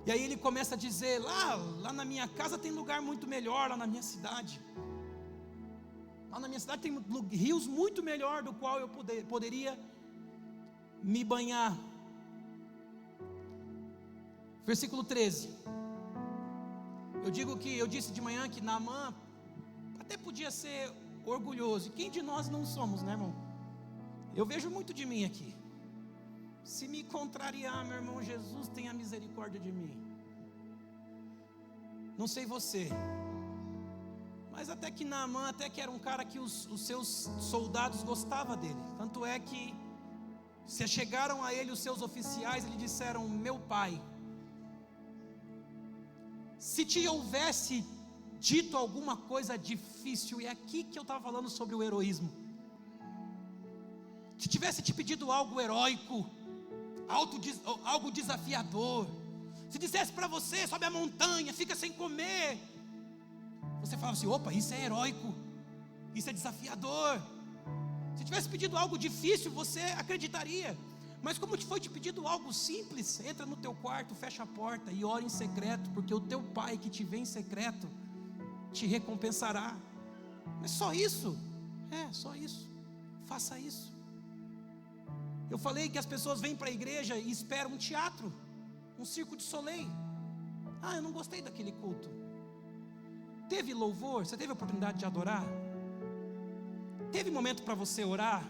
E aí ele começa a dizer, lá na minha casa tem lugar muito melhor, lá na minha cidade. Lá na minha cidade tem rios muito melhor, do qual eu poderia me banhar. Versículo 13. Eu disse de manhã que Naamã até podia ser orgulhoso. E quem de nós não somos, né, irmão? Eu vejo muito de mim aqui. Se me contrariar, meu irmão, Jesus tenha misericórdia de mim. Não sei você, mas até que Naamã, até que era um cara que os seus soldados gostavam dele. Tanto é que se chegaram a ele os seus oficiais, eles disseram, meu pai, se te houvesse dito alguma coisa difícil, e é aqui que eu estava falando sobre o heroísmo, se tivesse te pedido algo heróico, algo desafiador, se dissesse para você, sobe a montanha, fica sem comer, você falava assim, opa, isso é heróico, isso é desafiador. Se tivesse pedido algo difícil, você acreditaria. Mas como foi te pedido algo simples, entra no teu quarto, fecha a porta e ora em secreto, porque o teu pai que te vê em secreto te recompensará. É só isso, só isso, faça isso. Eu falei que as pessoas vêm para a igreja e esperam um teatro, um circo de Soleil. Eu não gostei daquele culto. Teve louvor? Você teve a oportunidade de adorar? Teve momento para você orar?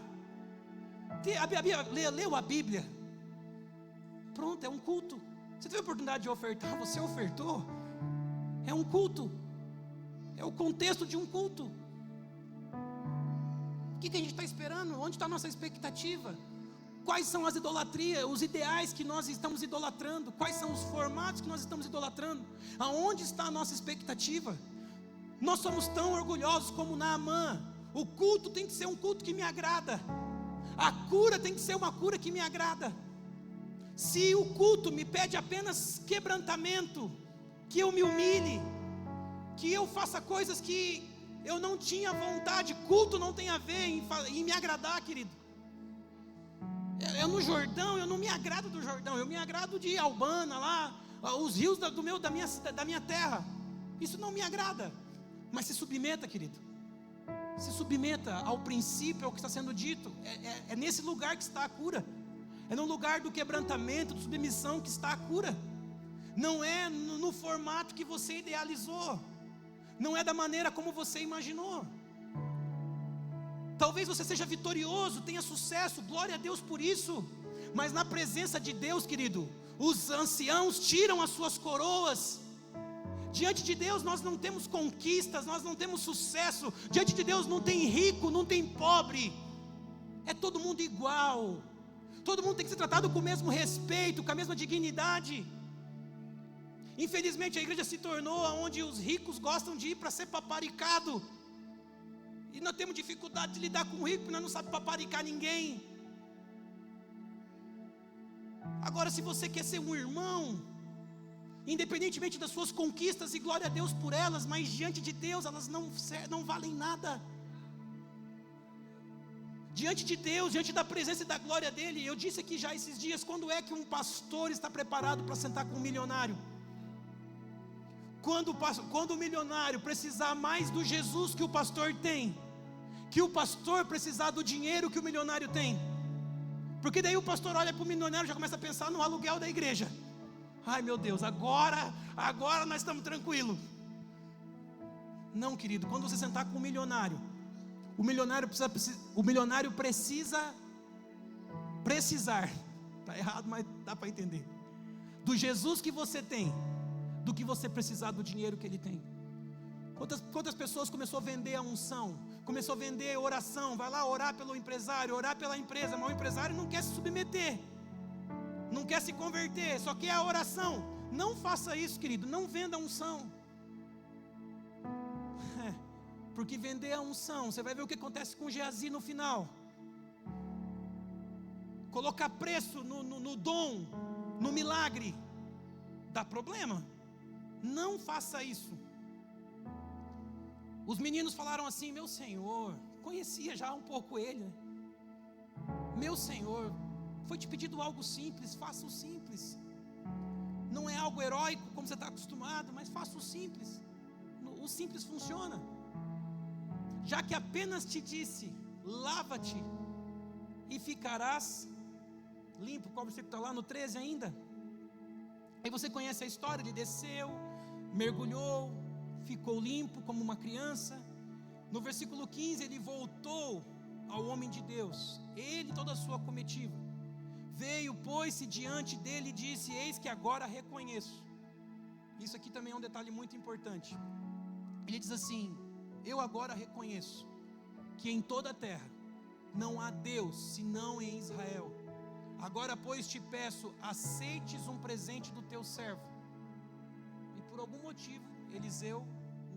Leu a Bíblia? Pronto, é um culto. Você teve a oportunidade de ofertar? Você ofertou? É um culto. É o contexto de um culto. O que a gente está esperando? Onde está a nossa expectativa? Quais são as idolatrias, os ideais que nós estamos idolatrando? Quais são os formatos que nós estamos idolatrando? Aonde está a nossa expectativa? Nós somos tão orgulhosos como Naamã. O culto tem que ser um culto que me agrada. A cura tem que ser uma cura que me agrada. Se o culto me pede apenas quebrantamento, que eu me humilhe, que eu faça coisas que eu não tinha vontade. Culto não tem a ver em me agradar, querido. Eu no Jordão, eu não me agrado do Jordão, eu me agrado de Albana lá, os rios da minha terra. Isso não me agrada. Mas se submeta, querido. Se submeta ao princípio, ao que está sendo dito. É nesse lugar que está a cura. É no lugar do quebrantamento, da submissão que está a cura. Não é no formato que você idealizou. Não é da maneira como você imaginou. Talvez você seja vitorioso, tenha sucesso, glória a Deus por isso. Mas na presença de Deus, querido, os anciãos tiram as suas coroas. Diante de Deus nós não temos conquistas, nós não temos sucesso. Diante de Deus não tem rico, não tem pobre. É todo mundo igual. Todo mundo tem que ser tratado com o mesmo respeito, com a mesma dignidade. Infelizmente a igreja se tornou onde os ricos gostam de ir para ser paparicado. E nós temos dificuldade de lidar com o rico, porque nós não sabemos paparicar ninguém. Agora, se você quer ser um irmão, independentemente das suas conquistas, e glória a Deus por elas, mas diante de Deus elas não valem nada. Diante de Deus, diante da presença e da glória dEle, eu disse aqui já esses dias, quando é que um pastor está preparado para sentar com um milionário? Quando o milionário precisar mais do Jesus que o pastor tem, que o pastor precisar do dinheiro que o milionário tem, porque daí o pastor olha para o milionário e já começa a pensar no aluguel da igreja. Ai meu Deus, agora nós estamos tranquilos. Não, querido, quando você sentar com o milionário precisa precisar, está errado, mas dá para entender, do Jesus que você tem, do que você precisar do dinheiro que ele tem. Quantas pessoas começou a vender a unção, começou a vender oração, vai lá orar pelo empresário, orar pela empresa, mas o empresário não quer se submeter, não quer se converter, só quer a oração. Não faça isso, querido, não venda a unção. Porque vender a unção, você vai ver o que acontece com Geazi no final. Colocar preço no dom, no milagre, dá problema. Não faça isso. Os meninos falaram assim: meu Senhor, conhecia já um pouco ele, meu Senhor, foi te pedido algo simples, faça o simples. Não é algo heróico como você está acostumado, mas faça o simples. O simples funciona. Já que apenas te disse, lava-te e ficarás limpo. Qual versículo está lá? No 13 ainda. Aí você conhece a história, ele desceu, mergulhou, ficou limpo como uma criança. No versículo 15 ele voltou ao homem de Deus, ele e toda a sua comitiva. Veio, pôs-se diante dele e disse: eis que agora reconheço. Isso aqui também é um detalhe muito importante. Ele diz assim: eu agora reconheço que em toda a terra não há Deus senão em Israel. Agora, pois, te peço, aceites um presente do teu servo. E por algum motivo Eliseu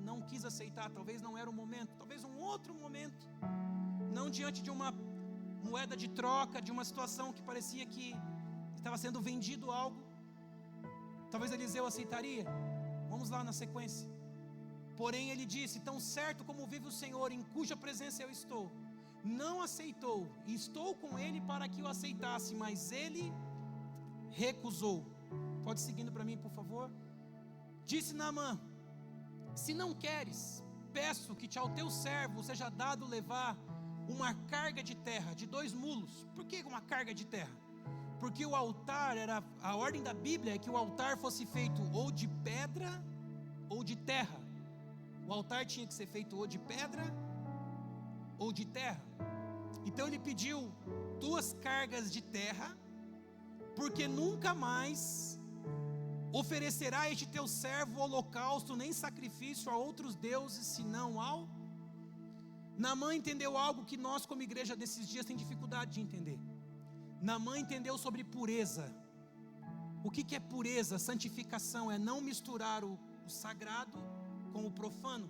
não quis aceitar. Talvez não era o momento, talvez um outro momento, não diante de uma moeda de troca, de uma situação que parecia que estava sendo vendido algo. Talvez Eliseu aceitaria. Vamos lá na sequência. Porém ele disse: tão certo como vive o Senhor, em cuja presença eu estou, não aceitou, e estou com ele para que o aceitasse, mas ele recusou. Pode ir seguindo para mim, por favor. Disse Naamã: se não queres, peço que ao teu servo seja dado levar uma carga de terra, de 2 mulos. Por que uma carga de terra? Porque o altar a ordem da Bíblia é que o altar fosse feito ou de pedra ou de terra. O altar tinha que ser feito ou de pedra ou de terra. Então ele pediu 2 cargas de terra, porque nunca mais oferecerá este teu servo holocausto nem sacrifício a outros deuses senão ao. Naamã entendeu algo que nós como igreja desses dias tem dificuldade de entender. Naamã entendeu sobre pureza. O que é pureza? Santificação é não misturar o sagrado com o profano.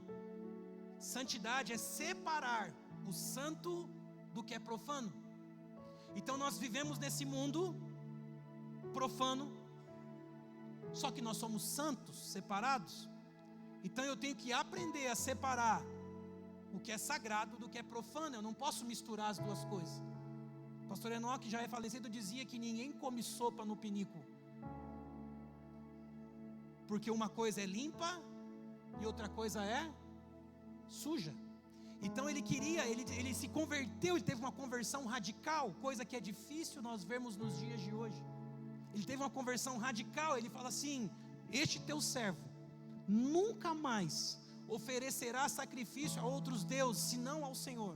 Santidade é separar o santo do que é profano. Então nós vivemos nesse mundo profano, só que nós somos santos, separados. Então eu tenho que aprender a separar o que é sagrado do que é profano. Eu não posso misturar as duas coisas. O pastor Enoque, que já é falecido, dizia que ninguém come sopa no pinico, porque uma coisa é limpa e outra coisa é suja. Então ele se converteu, ele teve uma conversão radical, coisa que é difícil nós vermos nos dias de hoje. Ele teve uma conversão radical. Ele fala assim: este teu servo nunca mais oferecerá sacrifício a outros deuses, senão ao Senhor.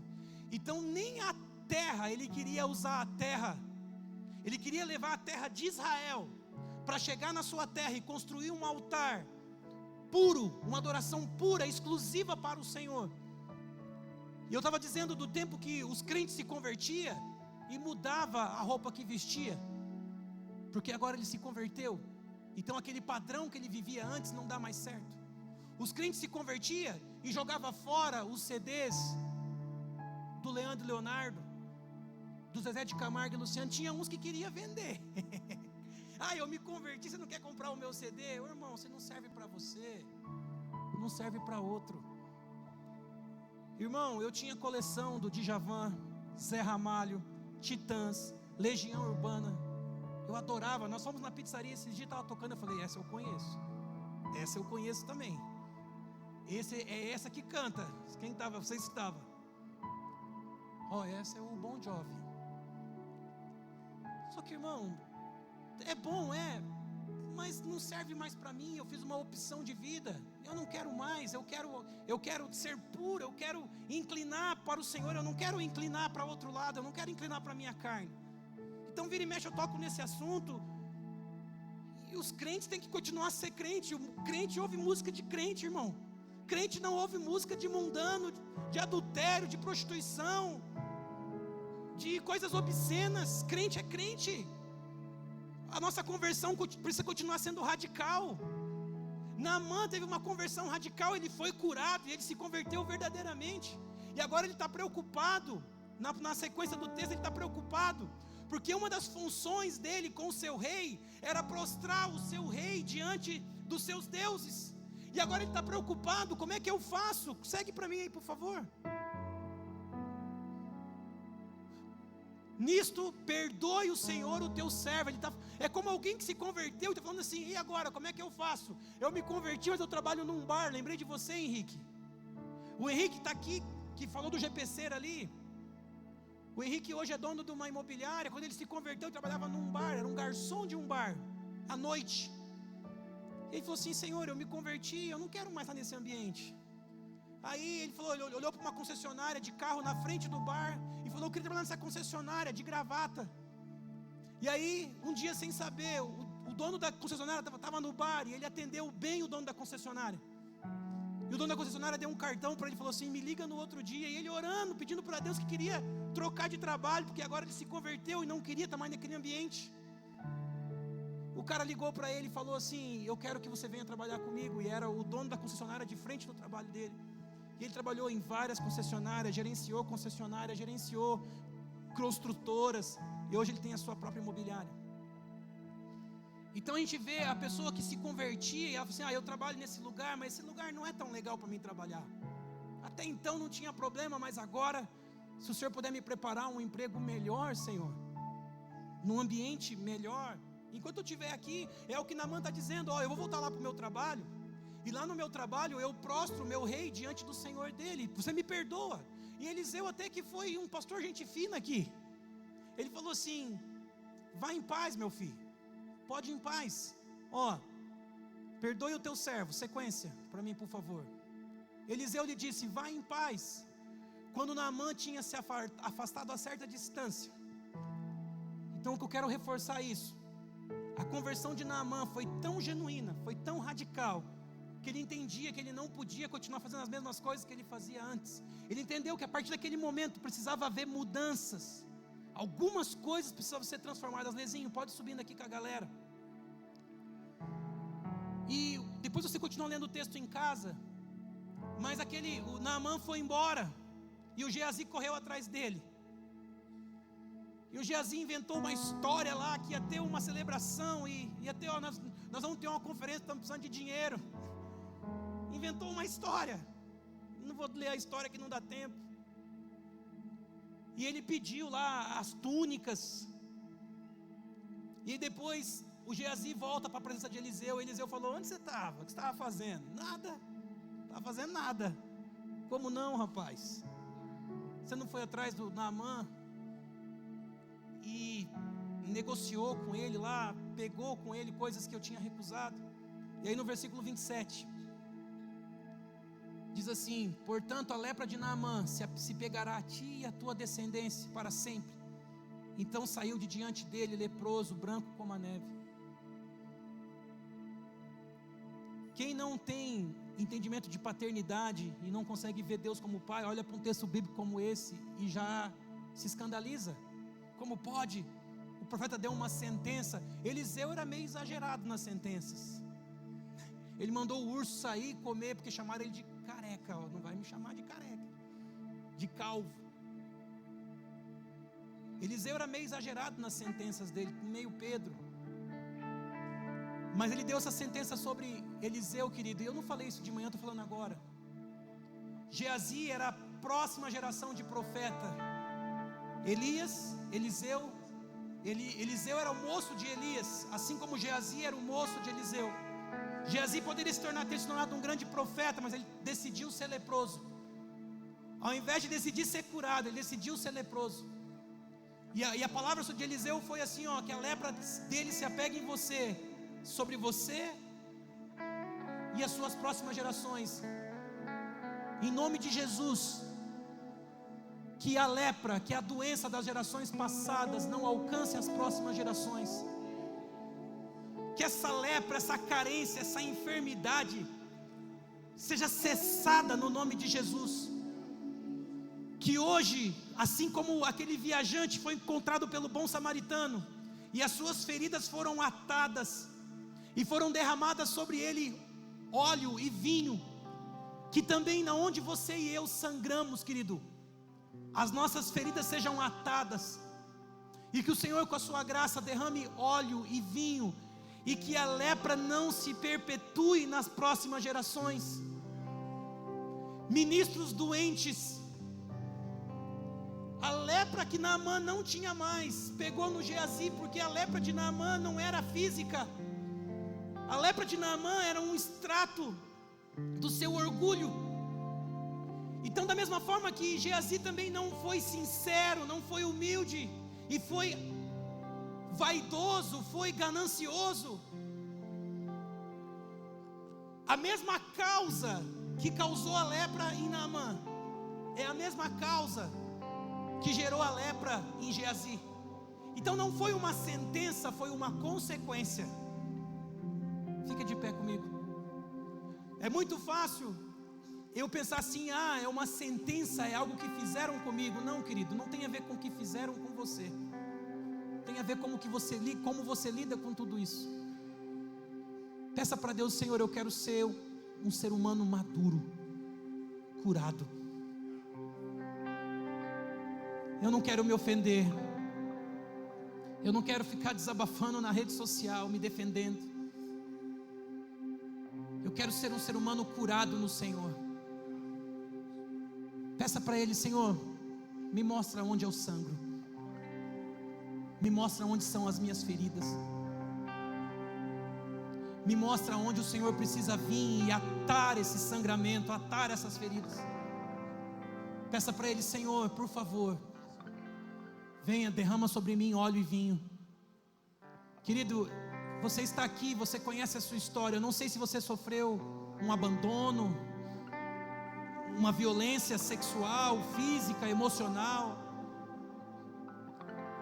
Então nem a terra, ele queria usar a terra, ele queria levar a terra de Israel, para chegar na sua terra e construir um altar puro, uma adoração pura, exclusiva para o Senhor. E eu estava dizendo do tempo que os crentes se convertiam e mudava a roupa que vestia, porque agora ele se converteu. Então aquele padrão que ele vivia antes não dá mais certo. Os crentes se convertiam e jogavam fora os CDs do Leandro e Leonardo, do Zezé de Camargo e Luciano. Tinha uns que queria vender. Eu me converti, você não quer comprar o meu CD? Irmão, você não serve para você, não serve para outro. Irmão, eu tinha coleção do Djavan, Zé Ramalho, Titãs, Legião Urbana. Eu adorava. Nós fomos na pizzaria esses dias, estava tocando, eu falei: essa eu conheço, essa eu conheço também. Essa que canta. Quem estava? Vocês estavam. Essa é o Bon Jovi. Só que, irmão, é bom, mas não serve mais para mim. Eu fiz uma opção de vida, eu não quero mais. Eu quero ser puro, eu quero inclinar para o Senhor, eu não quero inclinar para outro lado, eu não quero inclinar para a minha carne. Então vira e mexe eu toco nesse assunto. E os crentes têm que continuar a ser crente. O crente ouve música de crente, irmão. Crente não ouve música de mundano, de adultério, de prostituição, de coisas obscenas. Crente é crente. A nossa conversão precisa continuar sendo radical. Naamã teve uma conversão radical, ele foi curado e ele se converteu verdadeiramente. E agora ele está preocupado, na sequência do texto ele está preocupado, porque uma das funções dele com o seu rei era prostrar o seu rei diante dos seus deuses. E agora ele está preocupado: como é que eu faço? Segue para mim aí, por favor. Nisto, perdoe o Senhor o teu servo. É como alguém que se converteu e está falando assim: e agora, como é que eu faço? Eu me converti, mas eu trabalho num bar. Lembrei de você, Henrique. O Henrique está aqui, que falou do GPC ali. O Henrique hoje é dono de uma imobiliária. Quando ele se converteu, ele trabalhava num bar, era um garçom de um bar, à noite. Ele falou assim: Senhor, eu me converti, eu não quero mais estar nesse ambiente. Aí ele falou, ele olhou para uma concessionária de carro na frente do bar e falou: eu queria trabalhar nessa concessionária de gravata. E aí, um dia sem saber, o dono da concessionária estava no bar e ele atendeu bem o dono da concessionária. E o dono da concessionária deu um cartão para ele e falou assim: me liga no outro dia. E ele orando, pedindo para Deus que queria trocar de trabalho, porque agora ele se converteu e não queria estar mais naquele ambiente. O cara ligou para ele e falou assim: eu quero que você venha trabalhar comigo. E era o dono da concessionária de frente do trabalho dele. E ele trabalhou em várias concessionárias, gerenciou concessionárias, gerenciou construtoras, e hoje ele tem a sua própria imobiliária. Então a gente vê a pessoa que se convertia e ela fala assim: eu trabalho nesse lugar, mas esse lugar não é tão legal para mim trabalhar. Até então não tinha problema, mas agora, se o Senhor puder me preparar um emprego melhor, Senhor, num ambiente melhor, enquanto eu estiver aqui, é o que Naamã está dizendo: eu vou voltar lá para o meu trabalho, e lá no meu trabalho eu prostro o meu rei diante do Senhor dele, você me perdoa. E Eliseu até que foi um pastor gente fina aqui. Ele falou assim: vá em paz, meu filho, pode ir em paz. Perdoe o teu servo. Sequência para mim, por favor. Eliseu lhe disse: vá em paz. Quando Naamã tinha se afastado a certa distância. Então eu quero reforçar isso. A conversão de Naamã foi tão genuína, foi tão radical, que ele entendia que ele não podia continuar fazendo as mesmas coisas que ele fazia antes. Ele entendeu que a partir daquele momento precisava haver mudanças. Algumas coisas precisavam ser transformadas. Lezinho, pode subindo aqui com a galera. E depois você continua lendo o texto em casa. Mas o Naamã foi embora, e o Geazi correu atrás dele. E o Geazi inventou uma história lá, que ia ter uma celebração, e ia ter, nós vamos ter uma conferência, estamos precisando de dinheiro. Inventou uma história. não vou ler a história que não dá tempo. E ele pediu lá as túnicas. E depois o Geazi volta para a presença de Eliseu. Eliseu falou: onde você estava? O que você estava fazendo? Nada, não estava fazendo nada. Como não, rapaz? Você não foi atrás do Naamã e negociou com ele lá, pegou com ele coisas que eu tinha recusado? E aí no versículo 27 diz assim: portanto a lepra de Naamã se pegará a ti e a tua descendência para sempre. Então saiu de diante dele leproso, branco como a neve. Quem não tem entendimento de paternidade e não consegue ver Deus como pai, olha para um texto bíblico como esse e já se escandaliza. Como pode? O profeta deu uma sentença. Eliseu era meio exagerado nas sentenças. Ele mandou o urso sair e comer, porque chamaram ele de careca. Não vai me chamar de careca, de calvo. Eliseu era meio exagerado nas sentenças dele, meio Pedro. Mas ele deu essa sentença sobre Eliseu, querido. E eu não falei isso de manhã, estou falando agora. Geazi era a próxima geração de profeta. Elias, Eliseu. Eliseu era o moço de Elias, assim como Geazi era o moço de Eliseu. Geazi poderia ter se tornado um grande profeta, mas ele decidiu ser leproso. Ao invés de decidir ser curado, ele decidiu ser leproso. E a palavra de Eliseu foi assim, que a lepra dele se apegue em você, sobre você e as suas próximas gerações. Em nome de Jesus, que a lepra, que a doença das gerações passadas não alcance as próximas gerações. Que essa lepra, essa carência, essa enfermidade seja cessada no nome de Jesus. Que hoje, assim como aquele viajante foi encontrado pelo bom samaritano e as suas feridas foram atadas e foram derramadas sobre ele óleo e vinho, que também na onde você e eu sangramos, querido, as nossas feridas sejam atadas, e que o Senhor com a sua graça derrame óleo e vinho, e que a lepra não se perpetue nas próximas gerações. Ministros doentes, a lepra que Naamã não tinha mais, pegou no Geazi, porque a lepra de Naamã não era física. A lepra de Naamã era um extrato do seu orgulho. Então, da mesma forma que Geazi também não foi sincero, não foi humilde, e foi vaidoso, foi ganancioso, a mesma causa que causou a lepra em Naamã é a mesma causa que gerou a lepra em Geazi. Então não foi uma sentença, foi uma consequência. Fica de pé comigo. É muito fácil eu pensar assim: é uma sentença, é algo que fizeram comigo. Não, querido, não tem a ver com o que fizeram com você. Tem a ver com como você lida com tudo isso. Peça para Deus: Senhor, eu quero ser um ser humano maduro, curado. Eu não quero me ofender. Eu não quero ficar desabafando na rede social, me defendendo. Eu quero ser um ser humano curado no Senhor. Peça para Ele: Senhor, me mostra onde eu sangro. Me mostra onde são as minhas feridas. Me mostra onde o Senhor precisa vir e atar esse sangramento, atar essas feridas. Peça para Ele: Senhor, por favor, venha, derrama sobre mim óleo e vinho. Querido, você está aqui, você conhece a sua história. Eu não sei se você sofreu um abandono, uma violência sexual, física, emocional.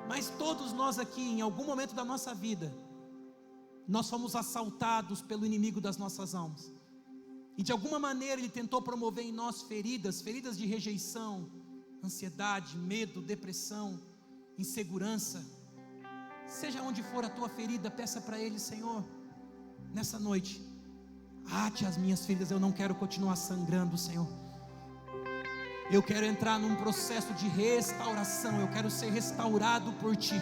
Mas todos nós aqui, em algum momento da nossa vida, nós fomos assaltados pelo inimigo das nossas almas. E de alguma maneira ele tentou promover em nós feridas de rejeição, ansiedade, medo, depressão, insegurança. Seja onde for a tua ferida, peça para Ele: Senhor, nessa noite, ate as minhas feridas. Eu não quero continuar sangrando, Senhor. Eu quero entrar num processo de restauração. Eu quero ser restaurado por Ti.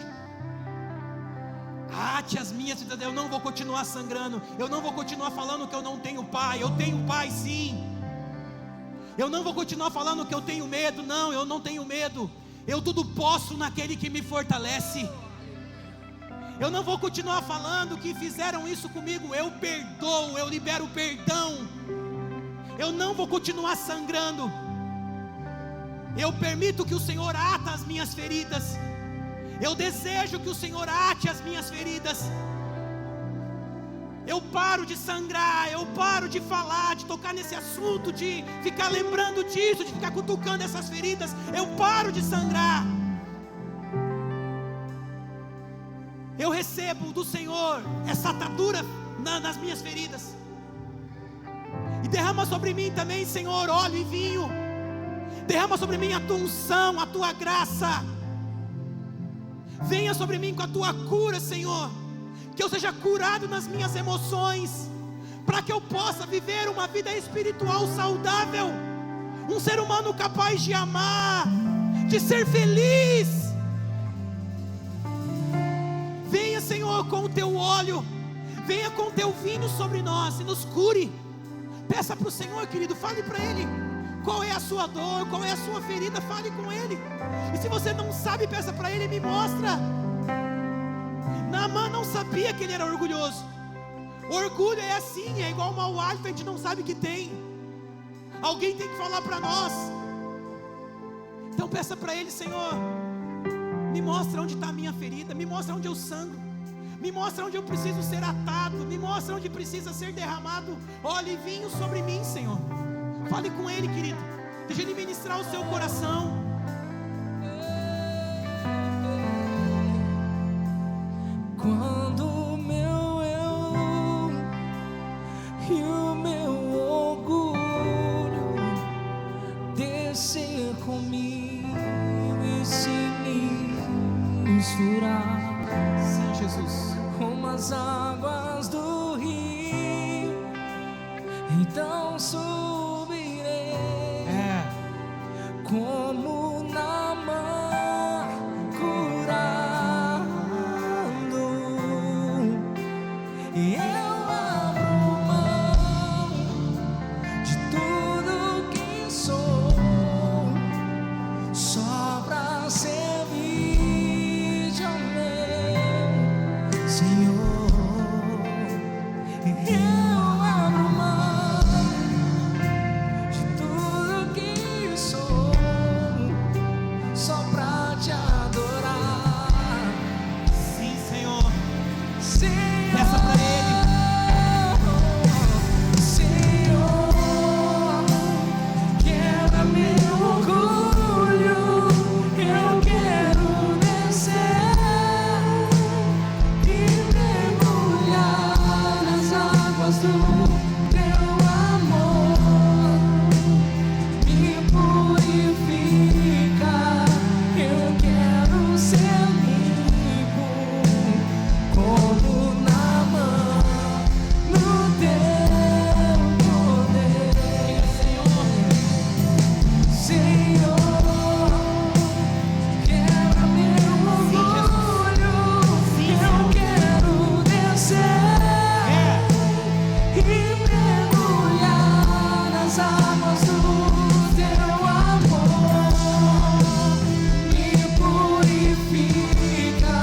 Ate as minhas feridas. Eu não vou continuar sangrando. Eu não vou continuar falando que eu não tenho pai. Eu tenho pai, sim. Eu não vou continuar falando que eu tenho medo. Não, eu não tenho medo. Eu tudo posso naquele que me fortalece. Eu não vou continuar falando que fizeram isso comigo. Eu perdoo, eu libero perdão. Eu não vou continuar sangrando. Eu permito que o Senhor ata as minhas feridas. Eu desejo que o Senhor ate as minhas feridas. Eu paro de sangrar, eu paro de falar, de tocar nesse assunto, de ficar lembrando disso, de ficar cutucando essas feridas. Eu paro de sangrar. Eu recebo do Senhor essa atadura nas minhas feridas. E derrama sobre mim também, Senhor, óleo e vinho. Derrama sobre mim a tua unção, a tua graça. Venha sobre mim com a tua cura, Senhor. Que eu seja curado nas minhas emoções, para que eu possa viver uma vida espiritual saudável. Um ser humano capaz de amar, de ser feliz. Venha, Senhor, com o teu óleo. Venha com o teu vinho sobre nós e nos cure. Peça para o Senhor, querido, fale para Ele. Qual é a sua dor, qual é a sua ferida, fale com Ele. E se você não sabe, peça para Ele, me mostra. Naamã não sabia que ele era orgulhoso. Orgulho é assim, é igual mau hálito, a gente não sabe que tem. Alguém tem que falar para nós. Então peça para Ele, Senhor, me mostra onde está a minha ferida, me mostra onde eu sangro, me mostra onde eu preciso ser atado, me mostra onde precisa ser derramado óleo e vinho sobre mim, Senhor. Fale com Ele, querido. Deixa Ele ministrar o seu coração. Quando o meu eu e o meu orgulho descer comigo e se misturar, Sim, Jesus, como as águas do rio, então subirei como Naamã curado. E eu abro mão de tudo que sou, só pra servir ao meu Senhor. Eu abro mão de tudo que sou, só pra te adorar. sim, Senhor. Senhor, Peça para Ele. Senhor, quebra meu orgulho. Eu quero descer e mergulhar nas águas do teu amor. Me purifica. Eu quero ser limpo como Naamã no teu poder. Senhor, quebra meu orgulho. Eu quero descer e mergulhar nas águas do teu amor. Me purifica.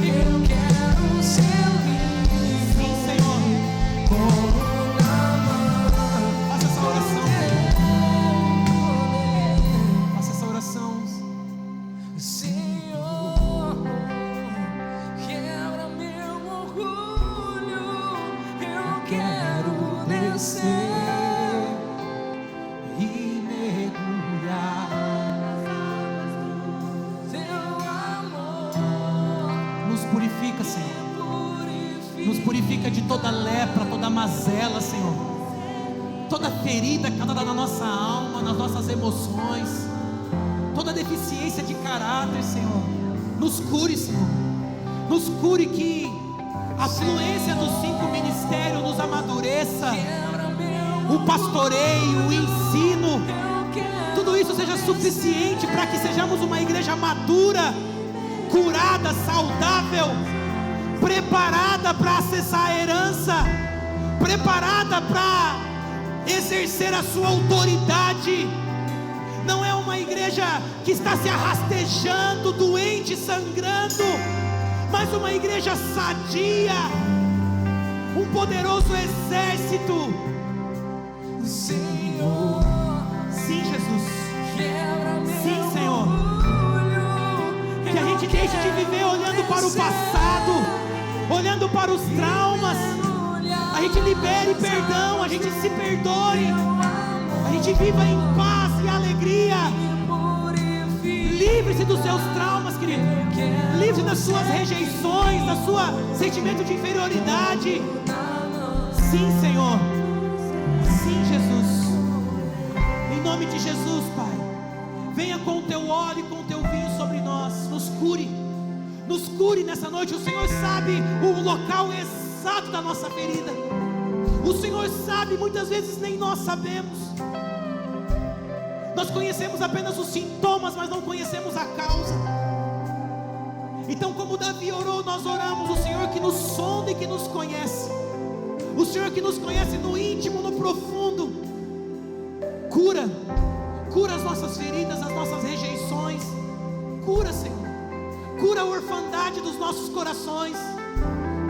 Eu quero ser limpo. Sim, Senhor. Como Naamã. Faça essa oração. Faça essa oração. Senhor, quebra meu orgulho. Eu quero descer E mergulhar. teu amor. Nos purifica, Senhor. Nos purifica de toda lepra, toda mazela, Senhor. Toda ferida que está na nossa alma, nas nossas emoções. Toda deficiência de caráter, Senhor. Nos cure, Senhor. Nos cure, que a fluência dos 5 ministérios nos amadureça. Quebra meu O pastoreio, o ensino, eu quero tudo isso seja suficiente para que sejamos uma igreja madura, curada, saudável, preparada para acessar a herança, preparada para exercer a sua autoridade que está se arrastejando, doente, sangrando, mas uma igreja sadia, um poderoso exército. Senhor, Sim, Jesus. quebra meu Sim, Senhor. orgulho. Que a gente deixe de viver olhando para o passado, olhando para os traumas. A gente libere perdão, a gente se perdoe, a gente viva em paz e alegria. Livre-se dos seus traumas, querido. Livre-se das suas rejeições, do seu sentimento de inferioridade. Sim, Senhor. Sim, Jesus. Em nome de Jesus, Pai, venha com o teu óleo e com o teu vinho sobre nós. Nos cure nessa noite. O Senhor sabe o local exato da nossa ferida. O Senhor sabe, muitas vezes nem nós sabemos. Nós conhecemos apenas os sintomas, mas não conhecemos a causa. Então, como Davi orou, nós oramos. O Senhor que nos sonda e que nos conhece, o Senhor que nos conhece no íntimo, no profundo, cura as nossas feridas, as nossas rejeições. Cura, Senhor. Cura a orfandade dos nossos corações.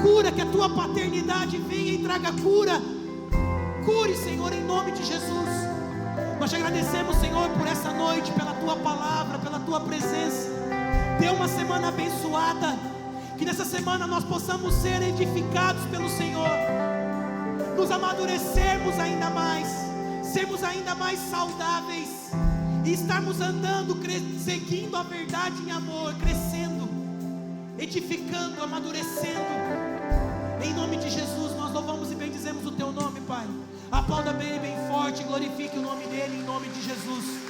Cura, que a tua paternidade venha e traga cura. Cure, Senhor, em nome de Jesus. Nós te agradecemos, Senhor, por essa noite, pela tua palavra, pela tua presença. Dê uma semana abençoada. Que nessa semana nós possamos ser edificados pelo Senhor, nos amadurecermos ainda mais, sermos ainda mais saudáveis e estarmos andando, seguindo a verdade em amor, crescendo, edificando, amadurecendo. Em nome de Jesus, nós louvamos e bendizemos o teu nome, Pai. Aplauda bem, bem forte, glorifique o nome dele, em nome de Jesus.